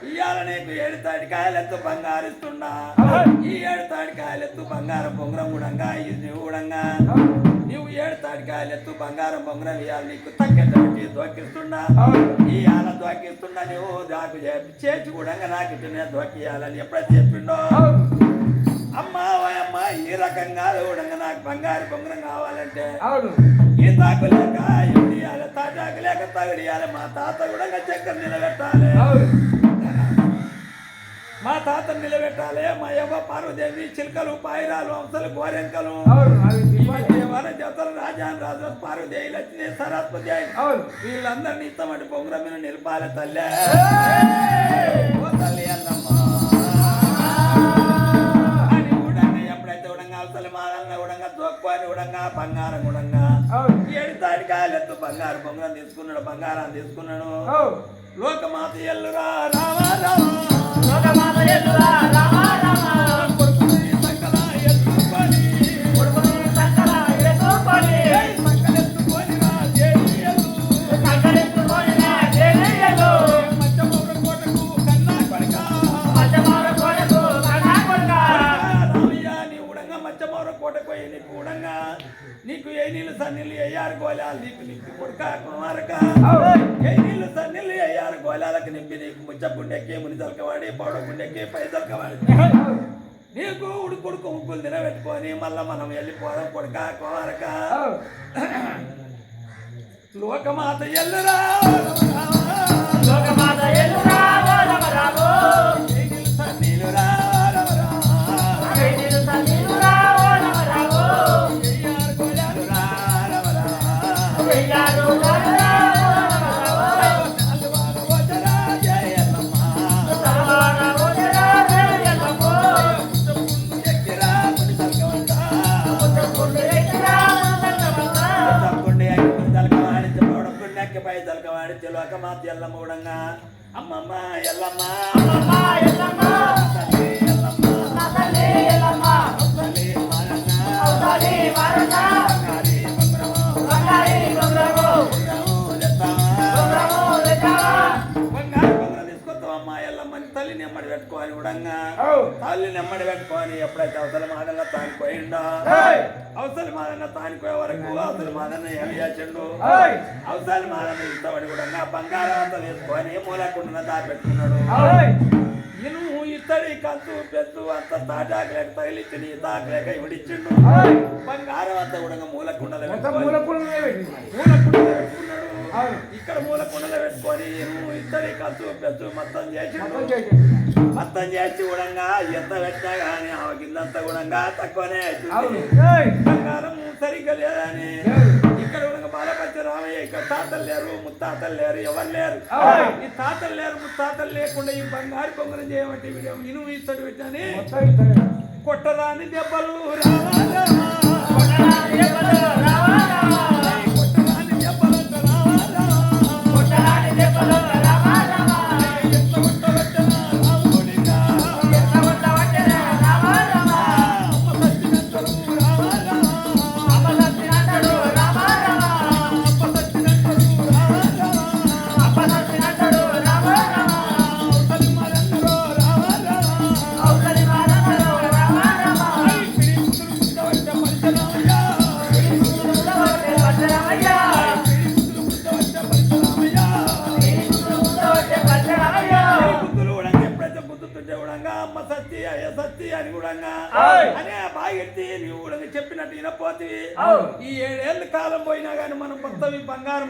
ఇవాళ నీకు 7 తాటికాయలెత్తు బంగారిస్తున్నా ఈ 7 తాటికాయలెత్తు బంగారం బొంగరం కూడంగా ఇది కూడంగా నువ్వు 7 తాడికాయలు ఎత్తు బంగారం బొంగరం ఇవ్వాలి నీకు తగ్గేటట్టు దోకిస్తున్నా ఇవాళ దోకిస్తున్నా నువ్వు దాకు చేసి కూడంగా నాకు ఇట్లా దోకియాలని ఎప్పుడైతే చెప్పిండో అమ్మా అమ్మ ఈ రకంగా కూడంగా నాకు బంగారు బొంగరం కావాలంటే ఈ తాకు లేక ఇవ్వాలి తాటాకు లేక తగడియాలి మా తాత కూడా చక్కెర నిలబెట్టాలి మా తాతను నిలబెట్టాలి మా యవ్వ పార్వదేవి చిలుకలు పాయిరాలు అంశలు గోరెంకలు జతలు రాజాన్ రాజు పార్వదేవి లక్ష్మి సరస్వతి వీళ్ళందరినీ ఇస్తామంటే పొంగుర మీద నిలపాలి తల్లి తల్లి అన్నమ్మ అని ఉడంగా ఎప్పుడైతే ఉడంగా అవసరం మాదన్న ఉడంగా దొక్కుని ఉడంగా బంగారం ఉడంగా 7 తాడికాయలు ఎత్తు బంగారు పొంగురం తీసుకున్నాడు బంగారం తీసుకున్నాడు లోకమాత ఎల్లురా రావా రావా లోకమాత ఎల్లురా రావా రావా కొడుకుని సంకల ఎత్తుకొని కొడుకుని సంకల ఎత్తుకొని సంకలెత్తుకొని రా దేనియలు సంకలెత్తుకొని రా దేనియలు మచ్చమౌర కోటకు కన్నా కొడక మచ్చమౌర కోటకు కన్నా కొడక రామయ్య నీ ఉడంగా మచ్చమౌర కోటకు పోయి ఉడంగా నీకు ఏ నీళ్ళు సన్నీళ్ళు అయ్యారు గోళాలు నీకు కొడుక కుమారక ఏ నీళ్ళు సన్నీళ్ళు అయ్యారు గోళాలకు నింపి నీకు ముచ్చ గుండెక్కి ముని తలకవాడి పౌడ గుండెక్కి పై తలకవాడి నీకు ఉడుకుడుకు ముగ్గులు తినబెట్టుకొని మళ్ళా మనం వెళ్ళిపోదాం కొడుక కుమారక లోకమాత ఎల్లురా లోకమాత ఎల్లురా సన్నీళ్ళు రా లోకమాత ఎల్లమ్మ కూడా అమ్మమ్మ ఎల్లమ్మ అమ్మమ్మ ఎల్లమ్మ తల్లి ఎల్లమ్మ తల్లి ఎల్లమ్మ తల్లి మారన్న తల్లి మారన్న బంగారి బంగారము బంగారు తీసుకొస్తావమ్మ ఎల్లమ్మని తల్లిని ఎమ్మడి పెట్టుకోవాలి ఉడంగా తల్లిని ఎమ్మడి పెట్టుకోవాలి ఎప్పుడైతే అవసరం మాదన్న తానిపోయిండో అవసరం మాదన్న తానిపోయే వరకు అవసరం మాదన్న ఏమి చేసిండు అవసరం మాదన్న ఇష్టపడి కూడా బంగారం అంతా వేసుకొని మూలకుండా దాపెట్టుకున్నాడు ఇనుము ఇత్తడి కంచు పెద్దు అంత తాటాకులేక తగిలిచ్చి నీ తాకలేక ఇవిడిచ్చిండు బంగారం అంతా కూడా మూలకుండలు ఇక్కడ మూలకుండలు పెట్టుకొని ఇనుము ఇత్తడి కంచు పెద్దు మొత్తం చేసి కూడా ఎంత పెట్టినా కానీ ఆమె కిందంతా కూడా తక్కువనే బంగారం సరిగ్గా లేదని ఇక్కడ కూడా బాలపంచ రామయ్య ఇక్కడ తాతలు లేరు ముత్తాతలు లేరు ఎవరు లేరు ఈ తాతలు లేరు ముత్తాతలు లేకుండా ఈ బంగారు పొంగరం చేయమంటే ఇనుము ఇత్తడి పెట్టని కొట్టరాని దెబ్బలు అని కూడా అనే బాగెత్తి నీవు కూడా చెప్పినట్టు వినపోతివి ఈ 7 ఏళ్ళ కాలం పోయినా కానీ మనం మొత్తం ఈ బంగారం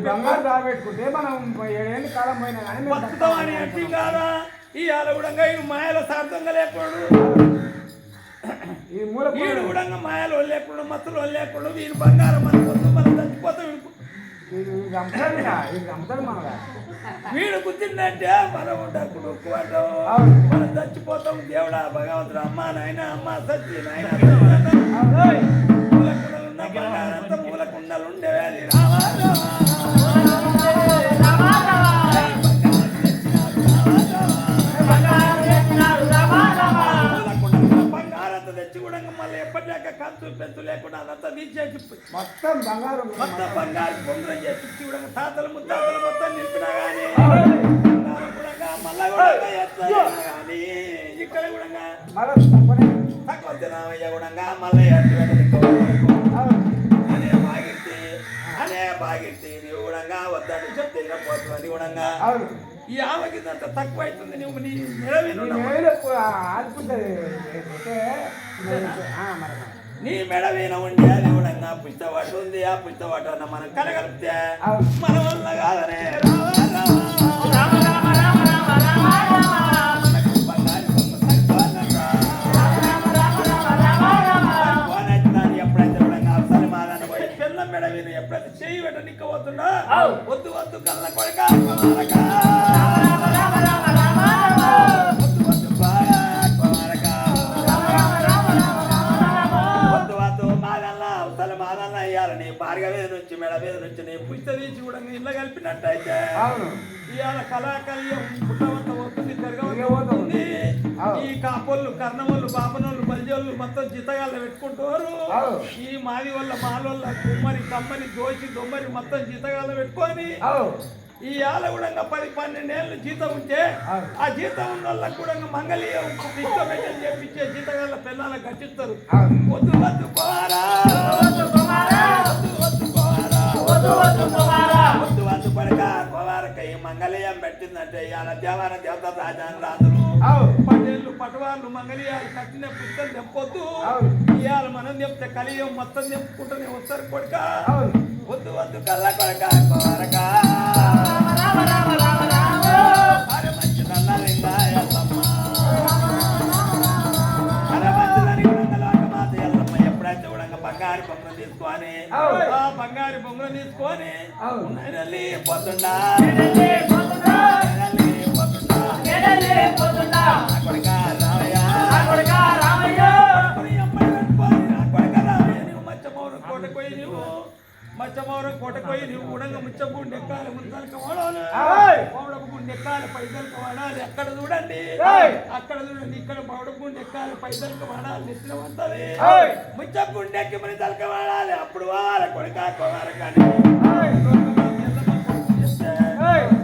బంగారు రాబెట్టుకుంటే మనం 7 ఏళ్ళ కాలం పోయినా కానీ మొత్తం అని ఎట్టి కాదా ఈ ఆలగుడంగా ఈ మాయల సార్థంగా లేకూడదు వీడు కూడా మాయలు లేకుండా మత్తులు లేకుండా వీడు బంగారం అనుకుంటూ మనం చచ్చిపోతాం వీడు గుర్తిందంటే మనం డబ్బులు మనం చచ్చిపోతాం దేవుడా భగవంతుడు అమ్మ నాయన అమ్మ సచ్చి నాయన మూలకుండలు ఉన్న బంగారంతా మూలకుండలు ఉండేవి బంగారంతా తెచ్చి కూడా మళ్ళీ ఎప్పటిదాకా కంచు పెంచు లేకుండా అదంతా తీసేసి మొత్తం బంగారం పొంగరం చేసి కూడా తాతలు ముత్తాతలు మొత్తం నిలిపినా కానీ మళ్ళా కూడా కానీ ఇక్కడ కూడా తక్కువ రామయ్య గుణంగా మళ్ళీ అనే బాగిట్టి నీవు గుణంగా వద్దని చెప్తే పోతుంది గుణంగా ఈ ఆమెకి అంత తక్కువ అవుతుంది నువ్వు నీ నీ మెడ వీణ ఉండి అది కూడా పుస్తవాటు ఉంది ఆ పుస్తవాటు అన్న మనం కలగలిపితే మన వల్ల కాదనే ఎప్పుడైతే చెయ్యి పెట్ట నిక్కబోతున్నా వద్దు వద్దు కళ్ళ కొడక వద్దు వద్దు మాదల్లా అవతల మాదల్లా అయ్యాలని భార్గ మీద నుంచి మెడ మీద నుంచి నీ పుష్ట తీసి కూడా ఇళ్ళ కలిపినట్టయితే ఇవాళ కళాకల్యం పుట్టవంత వస్తుంది పెరగవుతుంది ఈ కాపోళ్ళు కర్ణమోళ్ళు బాపనోళ్ళు బల్జోళ్ళు మొత్తం జీతగాళ్ళు పెట్టుకుంటారు ఈ మాది వల్ల మాలోళ్ళ కుమ్మరి కమ్మరి దోచి దొమ్మరి మొత్తం జీతగాళ్ళు పెట్టుకొని ఈ ఆల కూడా 10-12 ఏళ్ళు జీతం ఉంటే ఆ జీతం ఉన్న వాళ్ళకి కూడా మంగళీయం ఇష్టపెట్టని చెప్పించే జీతగాళ్ళ పిల్లలకు కట్టిస్తారు వద్దు వద్దు పోవారా వద్దు వద్దు పడక పోవారక ఈ మంగళీయం పెట్టిందంటే ఇవాళ దేవాల దేవత రాజాను రాజులు 10 ఏళ్ళు పటవాళ్ళు మంగళీయాలు కట్టిన పుస్తకం తెప్పొద్దు ఇవాళ మనం చెప్తే కలియం మొత్తం చెప్పుకుంటూనే వస్తారు కొడుక వద్దు వద్దు కళ్ళ కొడక పోవారక ఎప్పుడైతే కూడా బంగారు బొమ్మను తీసుకొని బంగారు బొమ్మను తీసుకొని పోతుండా మచ్చమౌరం కోటకోయి నువ్వు ఉడంగ ముచ్చబుండి ఎక్కాలి ముందలకి వాడాలి పౌడబుండి ఎక్కాలి పైదలకి వాడాలి అక్కడ చూడండి ఇక్కడ పౌడబుండి ఎక్కాలి పైదలకి వాడాలి నెత్తిన పడుతుంది ముచ్చబుండి ఎక్కి మరి తలకి వాడాలి అప్పుడు వార కొడుక కోవాల కానీ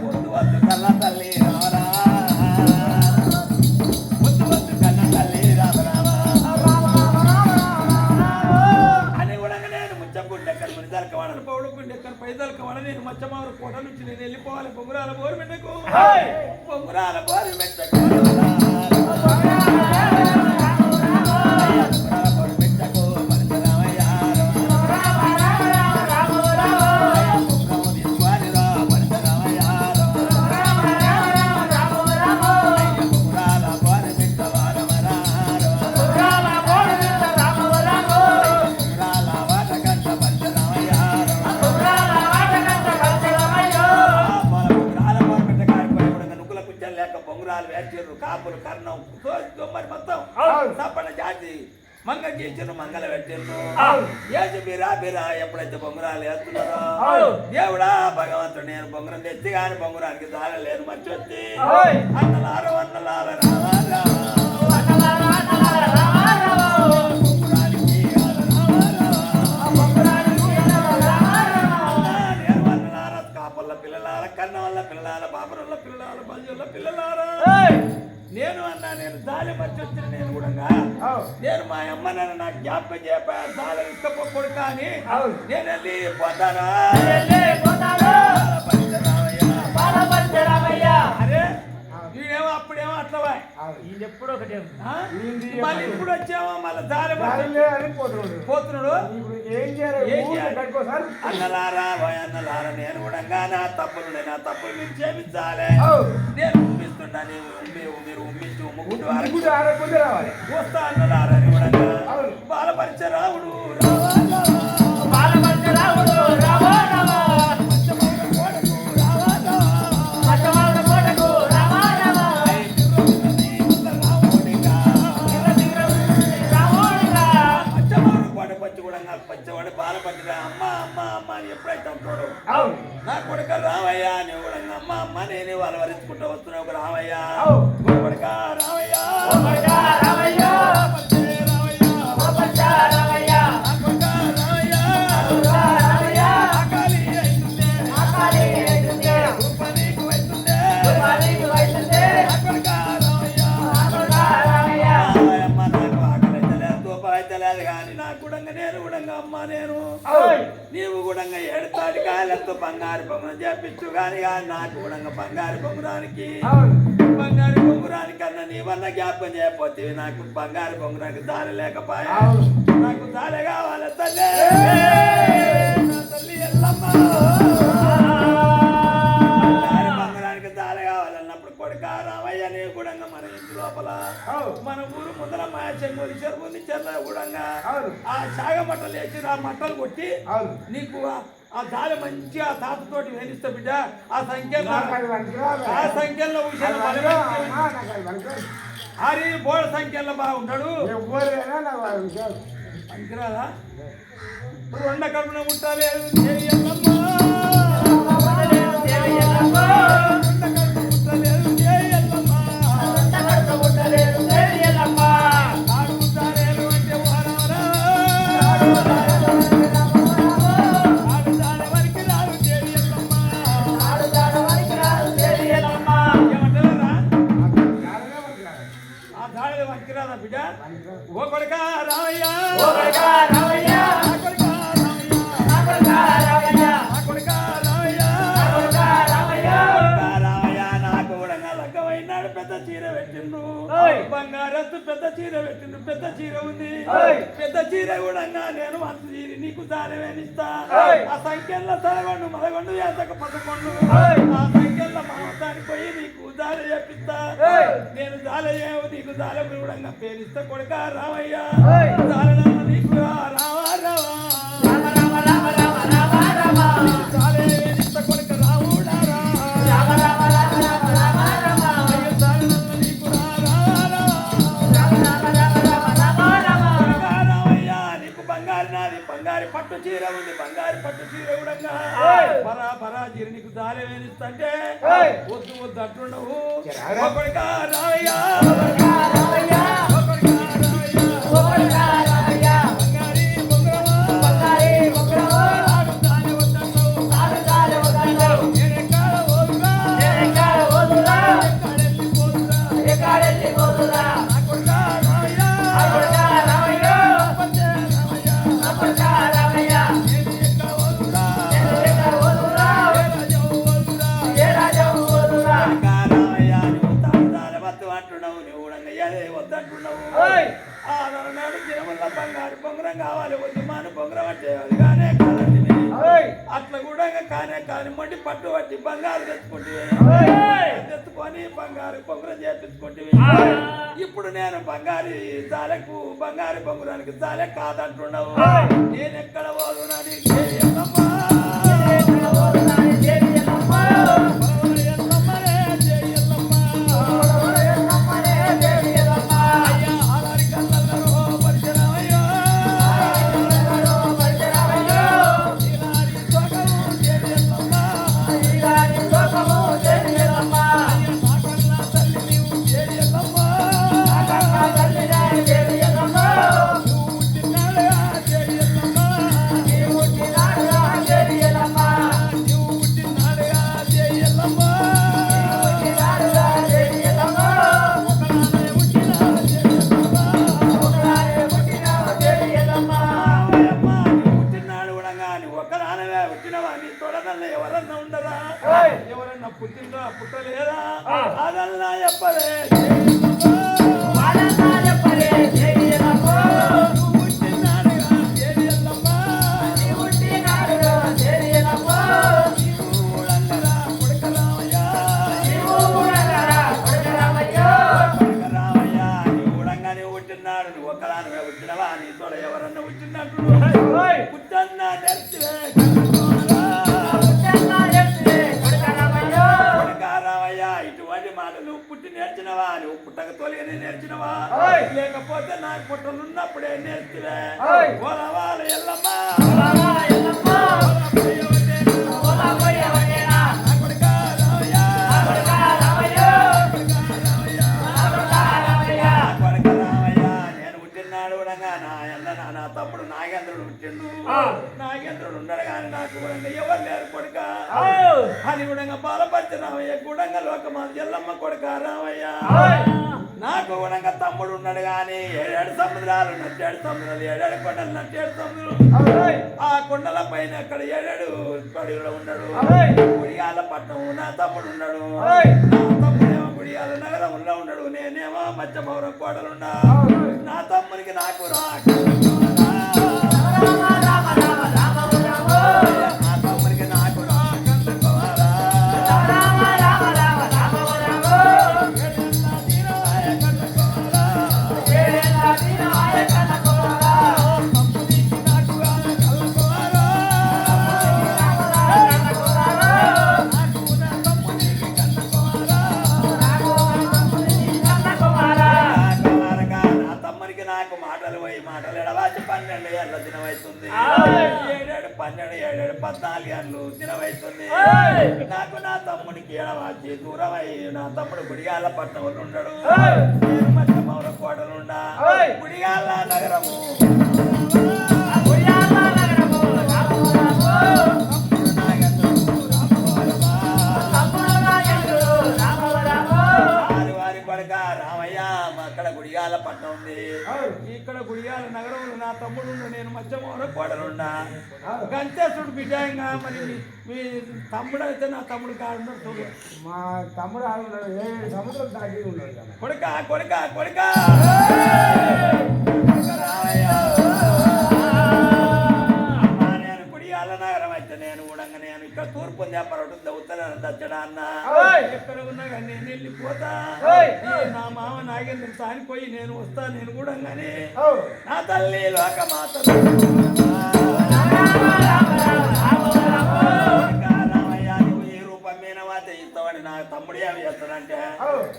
వద్దు వద్దు కళ్ళ తల్లి రావరా వద్దు వద్దు కళ్ళ తల్లి రామరామా అని కూడా నేను ముచ్చబుండి ఎక్కడి మరి తలకి వాడాలి పౌడబుండి ఎక్కడి పైదలకి వాడాలి నేను మచ్చమౌరం కోట నుంచి నేను వెళ్ళిపోవాలి బొంగురాల బోరు మెట్టకు బొంగురాల బోరు మెట్టకు కాపులు కర్ణం దొమ్మరి మొత్తం సప్పన జాతి మంగ గీచను మంగళ పెట్టిండ్రు బిరా ఎప్పుడైతే బొంగురాలు వేస్తున్నారో దేవుడా భగవంతుడు నేను బొంగురం తెచ్చి కానీ బొంగురానికి దారలేదు మంచి వచ్చి అన్నలారు కాపుల పిల్లలార కన్న వల్ల పిల్లల బాబుల పిల్లల బల్జుల పిల్లలారా నేను అన్నా నేను దాలి మర్చి వచ్చిన నేను కూడా నేను మా అమ్మ నన్ను నాకు జ్ఞాపకం చెప్పా దాలి ఇష్టపడు కానీ నేను వెళ్ళి పోతానా అరే వీడేమో అప్పుడేమో అట్లా ఎప్పుడు ఒకటే మళ్ళీ ఇప్పుడు వచ్చామో మళ్ళీ దారి పోతున్నాడు అన్నలారా అన్నలారా నేను కూడా నా తప్పులు మీరు చేపించాలి నేను ఉమ్మిస్తున్నా మీరు ఉమ్మించి ఉమ్ముకుంటూ రావాలి వస్తా అన్నలారా బాలపరిచ రావుడు పచ్చవాడు బాలపడ్డా అమ్మ అమ్మ అమ్మ అని ఎప్పుడైతే అంటాడు నా కొడుక రామయ్య నువ్వు కూడా అమ్మ అమ్మ నేను వాళ్ళు వరించుకుంటూ వస్తున్నావు ఒక రామయ్య కొడుక రామయ్య లేదు కానీ నాకు కూడా నేను కూడా అమ్మ నేను నీవు కూడా 7 తాటికాయలతో బంగారు బొమ్మను చేపించు కానీ నాకు కూడా బంగారు బొమ్మరానికి బంగారు బొమ్మరానికి అన్న నీ వల్ల జ్ఞాపకం చేయకపోతే నాకు బంగారు బొమ్మరానికి దారి లేకపోయా నాకు దారి కావాలి తల్లి నా తల్లి ఎల్లమ్మ బంగారానికి దారి కావాలన్నప్పుడు కొడుక రామయ్య నీ కూడా మన ఇంటి లోపల మన ఊరు ముందర మా చెంగోలి చెరువు ఉంది చెర్ల కూడా ఆ శాగ మట్టలు వేసి ఆ మట్టలు కొట్టి నీకు ఆ దారి మంచిగా ఆ తాతతోటి వేధిస్తా బిడ్డ ఆ సంఖ్యలో హరి బోర్డు సంఖ్యలో బాగుంటాడు పనికిరాదా రెండ కడుపున ముట్టాలి బంగారత్తు పెద్ద చీర పెట్టిండు పెద్ద చీర ఉంది పెద్ద చీర కూడా నేను అంత చీర నీకు దారవేనిస్తా ఆ సంఖ్యలో తలగొండు మదగొండు ఎంతక పదకొండు ఆ సంఖ్యలో మహత్వానికి పోయి నీకు దార చెప్పిస్తా నేను దాలయ్యావు నీకు దాల కూడా పేరిస్తా కొడుక రామయ్య దాల నీకు రావా రావా పట్టు చీర ఉంది బంగారు పట్టు చీర కూడా బరా చీర నీకు దారి వేనిస్తంటే వద్దు వద్దు అంటున్నావు రావయ్యా బంగారు పొంగరం కావాలి ఉద్యమాను పొంగరం అంటే కానీ కాదండి అట్లా కూడా కానీ మొండి పట్టు పట్టి బంగారు తెచ్చుకొని బంగారు పొంగరం చేపించుకుంటే ఇప్పుడు నేను బంగారు జాలకు బంగారు పొంగరానికి జాలే కాదంటున్నావు నేను ఎక్కడ పోదునని ఎవరన్నా ఉండరా ఎవరన్నా పుట్టిందా పుట్టలేదా అదన్నా చెప్పలే ఒకదానివే వచ్చినవా నీ తోడ ఎవరన్నా వచ్చినట్టు పుట్టన్నా ఇటువంటి మాట నువ్వు పుట్టి నేర్చినవా నువ్వు పుట్టక తొలిగానే నేర్చినవా లేకపోతే నాకు పుట్టలున్నప్పుడే నేర్చువే వాళ్ళ ఎల్లమ్మా నా తమ్ముడు నాగేంద్రుడు పుట్టిండు నాగేంద్రుడు ఉన్నాడు కానీ నాకు ఎవరు లేరు కొడుక అని కూడా బాలపరిచి రామయ్య కూడా లోకమాల ఎల్లమ్మ కొడుక రామయ్య నాకు గుణంగా తమ్ముడు ఉన్నాడు గాని 7 సముద్రాలు 7 సముద్రాలు 7 కొండలు 7 సముద్రాలు ఆ కొండల పైన అక్కడ 7 పడిలో ఉన్నాడు గుడియాల పట్నం నా తమ్ముడు ఉన్నాడు నా తమ్ముడేమో గుడియాల నగరంలో ఉన్నాడు నేనేమో మధ్యపౌరం కోటలున్నా నా తమ్మునికి నాకు రా మాటలు ఎడవాచి 12 ఏళ్ళ దినమైతుంది 7 14 ఏళ్ళు దినమైతుంది నాకు నా తమ్ముడికి ఎడవాచి దూరమై నా తమ్ముడు గుడియాల పట్టణంలో ఉన్నాడు నేను మధ్యమౌర కోటలున్నా గుడియాల నగరము గుడియాల పట్నం ఉంది ఇక్కడ గుడియాల నగరంలో నా తమ్ముడు నేను మధ్యమౌర కోడలున్నా గంటేశుడు బిడ్డంగా మరి మీ తమ్ముడు అయితే నా తమ్ముడు కాడు చూడు మా తమ్ముడు 7 సంవత్సరాలు దాటి ఉన్నాడు కొడుక కొడుక కొడుక నేను గుడియాల నగరం అయితే నేను కూడా నేను ఇక్కడ తూర్పు వ్యాపారం ఉత్తరాన్ని దచ్చడా అన్న ఎక్కడ ఉన్నా కానీ నేను వెళ్ళిపోతా నా మామ నాగేంద్ర సానిపోయి నేను వస్తా నేను కూడా కానీ నా తల్లి లోక మాత నా తమ్ముడు ఏమి చేస్తాడంటే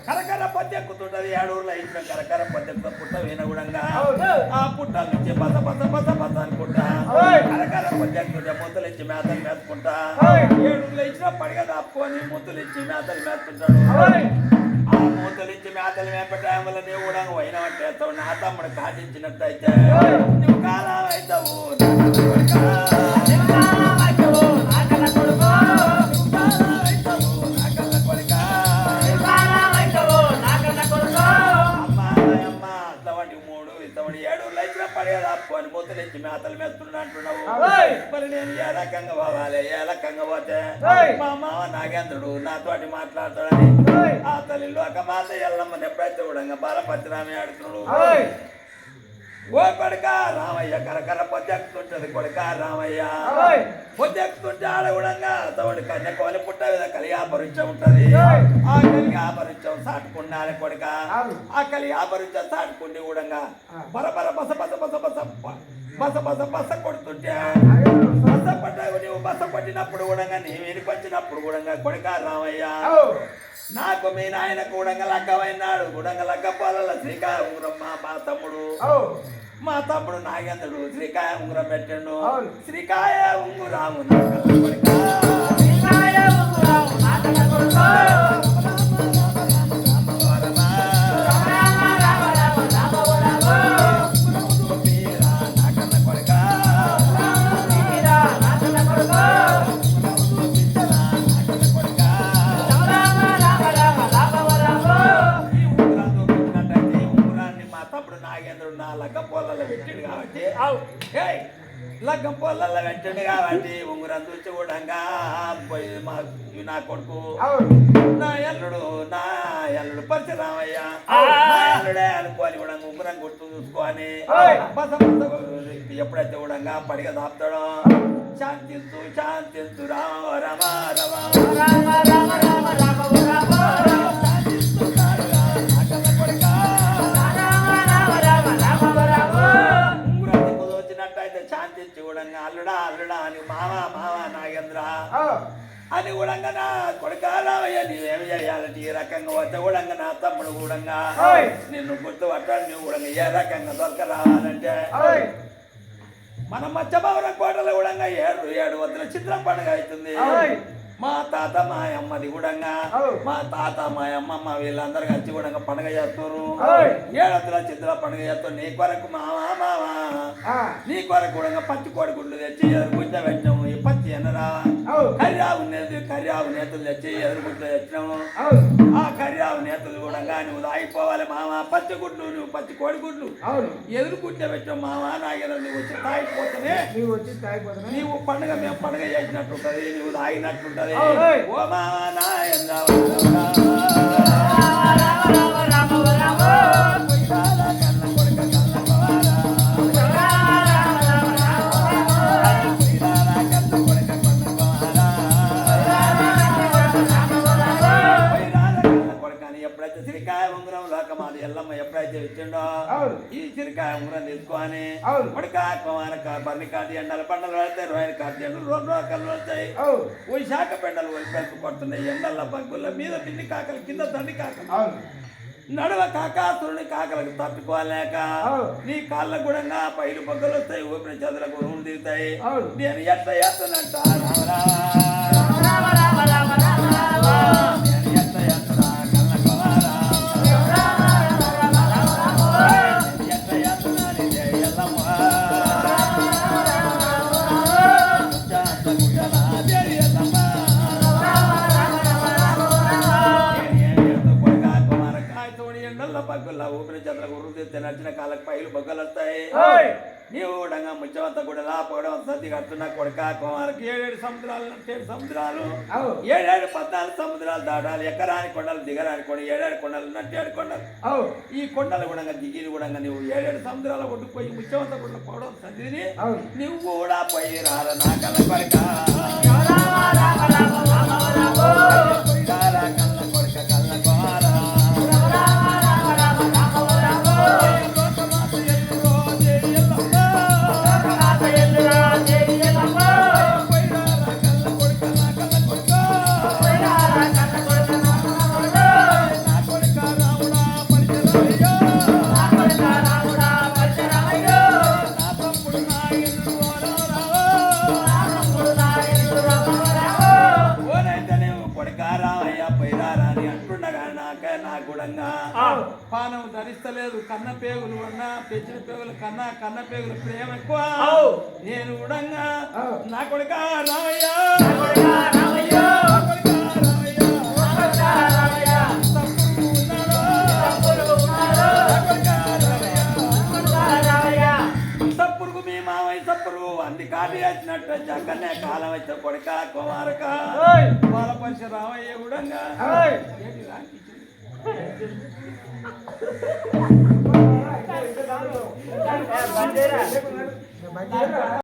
కరకర పొద్దెక్కుతుంటది 7 ఊర్లో ఇచ్చిన కరకర పొద్దెక్కు పుట్ట వినగుడంగా ఆ పుట్టల నుంచి బస బస బస బస అనుకుంటా కరకర పొద్దెక్కుంటే ముద్దలు ఇచ్చి మేతలు మేసుకుంటా 7 ఊర్లో ఇచ్చిన పడిగ దాపుకొని ముద్దలు ఇచ్చి మేతలు మేసుకుంటాడు ఆ మూతలు ఇచ్చి మేతలు మేపే టైంలో నీవు కూడా పోయినట్టు నా తమ్ముడు కాటించినట్టయితే నువ్వు కాలం అవుతావు పడిపోని మూతలు ఇచ్చి మేతలు మేస్తున్నా అంటున్నావు మరి నేను ఏ రకంగా పోవాలి ఏ రకంగా పోతే మా మామ నాగేంద్రుడు నాతోటి మాట్లాడతాడని ఆ తల్లిలో ఒక మాత ఎల్లమ్మని ఎప్పుడైతే కూడా బాలపత్రామే ఆడుతున్నాడు ఓ కొడుక రామయ్య కరకర పొద్దెక్కుతుంటది కొడుక రామయ్య పొద్దెక్కుతుంటే ఆడగుడంగా తోడు కన్యకోని పుట్ట మీద కలియాపరుచం ఉంటది ఆ కలియాపరుచం సాటుకున్నాను కొడుక ఆ కలియాపరుచం సాటుకుండి కూడా బరబర బస బస బస బస బస బస బస కొడుతుంటే బస పడ్డావు నువ్వు బస పట్టినప్పుడు కూడా నీ వెనుక వచ్చినప్పుడు కూడా కొడుక రామయ్య నాకు మీ నాయన కూడంగ లగ్గమైనాడు కూడంగ లగ్గ పాలల శ్రీకాయ ఉంగరం మా తమ్ముడు నాగేంద్రుడు శ్రీకాయ ఉంగరం పెట్టండు శ్రీకాయ ఉంగురాము లగ్గం పొల్లల్లో పెట్టండి కాబట్టి ఉంగురం చూసి కూడా నా కొడుకు నా ఎల్లుడు పరశురామయ్య ఎల్లుడే అనుకోని కూడా ఉంగురం గుర్తు చూసుకొని ఎప్పుడైతే కూడా పడిగ దాపుతాడో శాంతిస్తూ శాంతిస్తూ రామ రమ రమ రామ రామ రామ రామ శాంతించి కూడా అల్లుడా అల్లుడా అని మావా మావా నాగేంద్ర అని కూడా నా కొడుక రామయ్య నీవేమి చేయాలంటే ఈ రకంగా వస్తే కూడా నా తమ్ముడు కూడా నిన్ను గుర్తుపట్టాలి నువ్వు కూడా ఏ రకంగా దొరక రావాలంటే మన మత్స్యభవనం కోటలో కూడా 7 వద్దుల చిత్రం పండుగ అవుతుంది మా తాత మా అమ్మది కూడా మా తాత మా అమ్మమ్మ వీళ్ళందరూ కలిసి కూడా పండుగ చేస్తారు 7 వద్దుల చిత్ర పండుగ చేస్తారు నీ కొరకు మావా మావా నీ కొరకు కూడా పచ్చి కోడి గుడ్లు తెచ్చి ఎదురుకుంటే పెట్టాము. ఈ పచ్చి ఎన్నరా కర్యావు నేతలు తెచ్చి ఎదురుకుంటే తెచ్చినాము. ఆ కర్యావు నేతలు కూడా నువ్వు తాగిపోవాలి మామ. పచ్చి గుడ్లు నువ్వు పచ్చి కోడి గుడ్లు ఎదురుకుంటే పెట్టావు మామ. నాయన నువ్వు వచ్చి తాగిపోతేనే నీవు పండుగ మేము పండుగ చేసినట్టుంటది, నువ్వు తాగినట్టుంటది. ఓ మామ నాయన సిరికాయ ఉంగరం లోకమాది ఎల్లమ్మ ఎప్పుడైతే ఇచ్చిండో ఈ సిరికాయ ఉంగరం తీసుకొని బర్ని కాది ఎండలు పంటలు వెళ్తాయి, రోయని కాది ఎండలు 2 రకాలు వెళ్తాయి. శాఖ పెండలు పెంపు కొడుతున్నాయి ఎండల బంకుల మీద పిన్ని కాకలు కింద తండ్రి కాకలు నడువ కాకాసురుని కాకలకు తట్టుకోలేక నీ కాళ్ళ గుడంగా పైలు పక్కలు వస్తాయి, ఊపిరి చదువులకు రూములు దిగుతాయి. నేను ఎట్ట ఎత్తనంట పగ్గుల్లా ఊపిరి చంద్రకు ఉరుగు తెస్తే నచ్చిన కాళ్ళకి పైలు బొగ్గలు వస్తాయి. నీవు కూడా ముచ్చవంత కూడా లాపడం సర్ది కడుతున్నా కొడుక కుమారికి 7 సముద్రాలు 14 సముద్రాలు దాటాలి. ఎక్కరాని కొండలు దిగరాని కొండ 7 కొండలు 7 కొండలు. ఈ కొండలు కూడా దిగిని కూడా నువ్వు 7 సముద్రాలు కొట్టుకుపోయి ముచ్చవంత కూడా పోవడం సర్దిని నువ్వు కూడా పోయి రాల నా కళ్ళ కొడుక పానం ధరిస్తలేదు. కన్న పేగులు అన్నా పెంచిన పేగుల కన్నా కన్న పేగుల ప్రేమ ఎక్కువ. నేను ఉడంగా నా కొడుక రామయ్య సప్పురుకు మీ మామయ్య సప్పురు అంది కాటి వచ్చినట్టు చక్కనే కాలం వచ్చే కొడుక కుమారక బాలపరిచ రామయ్య ఉడంగా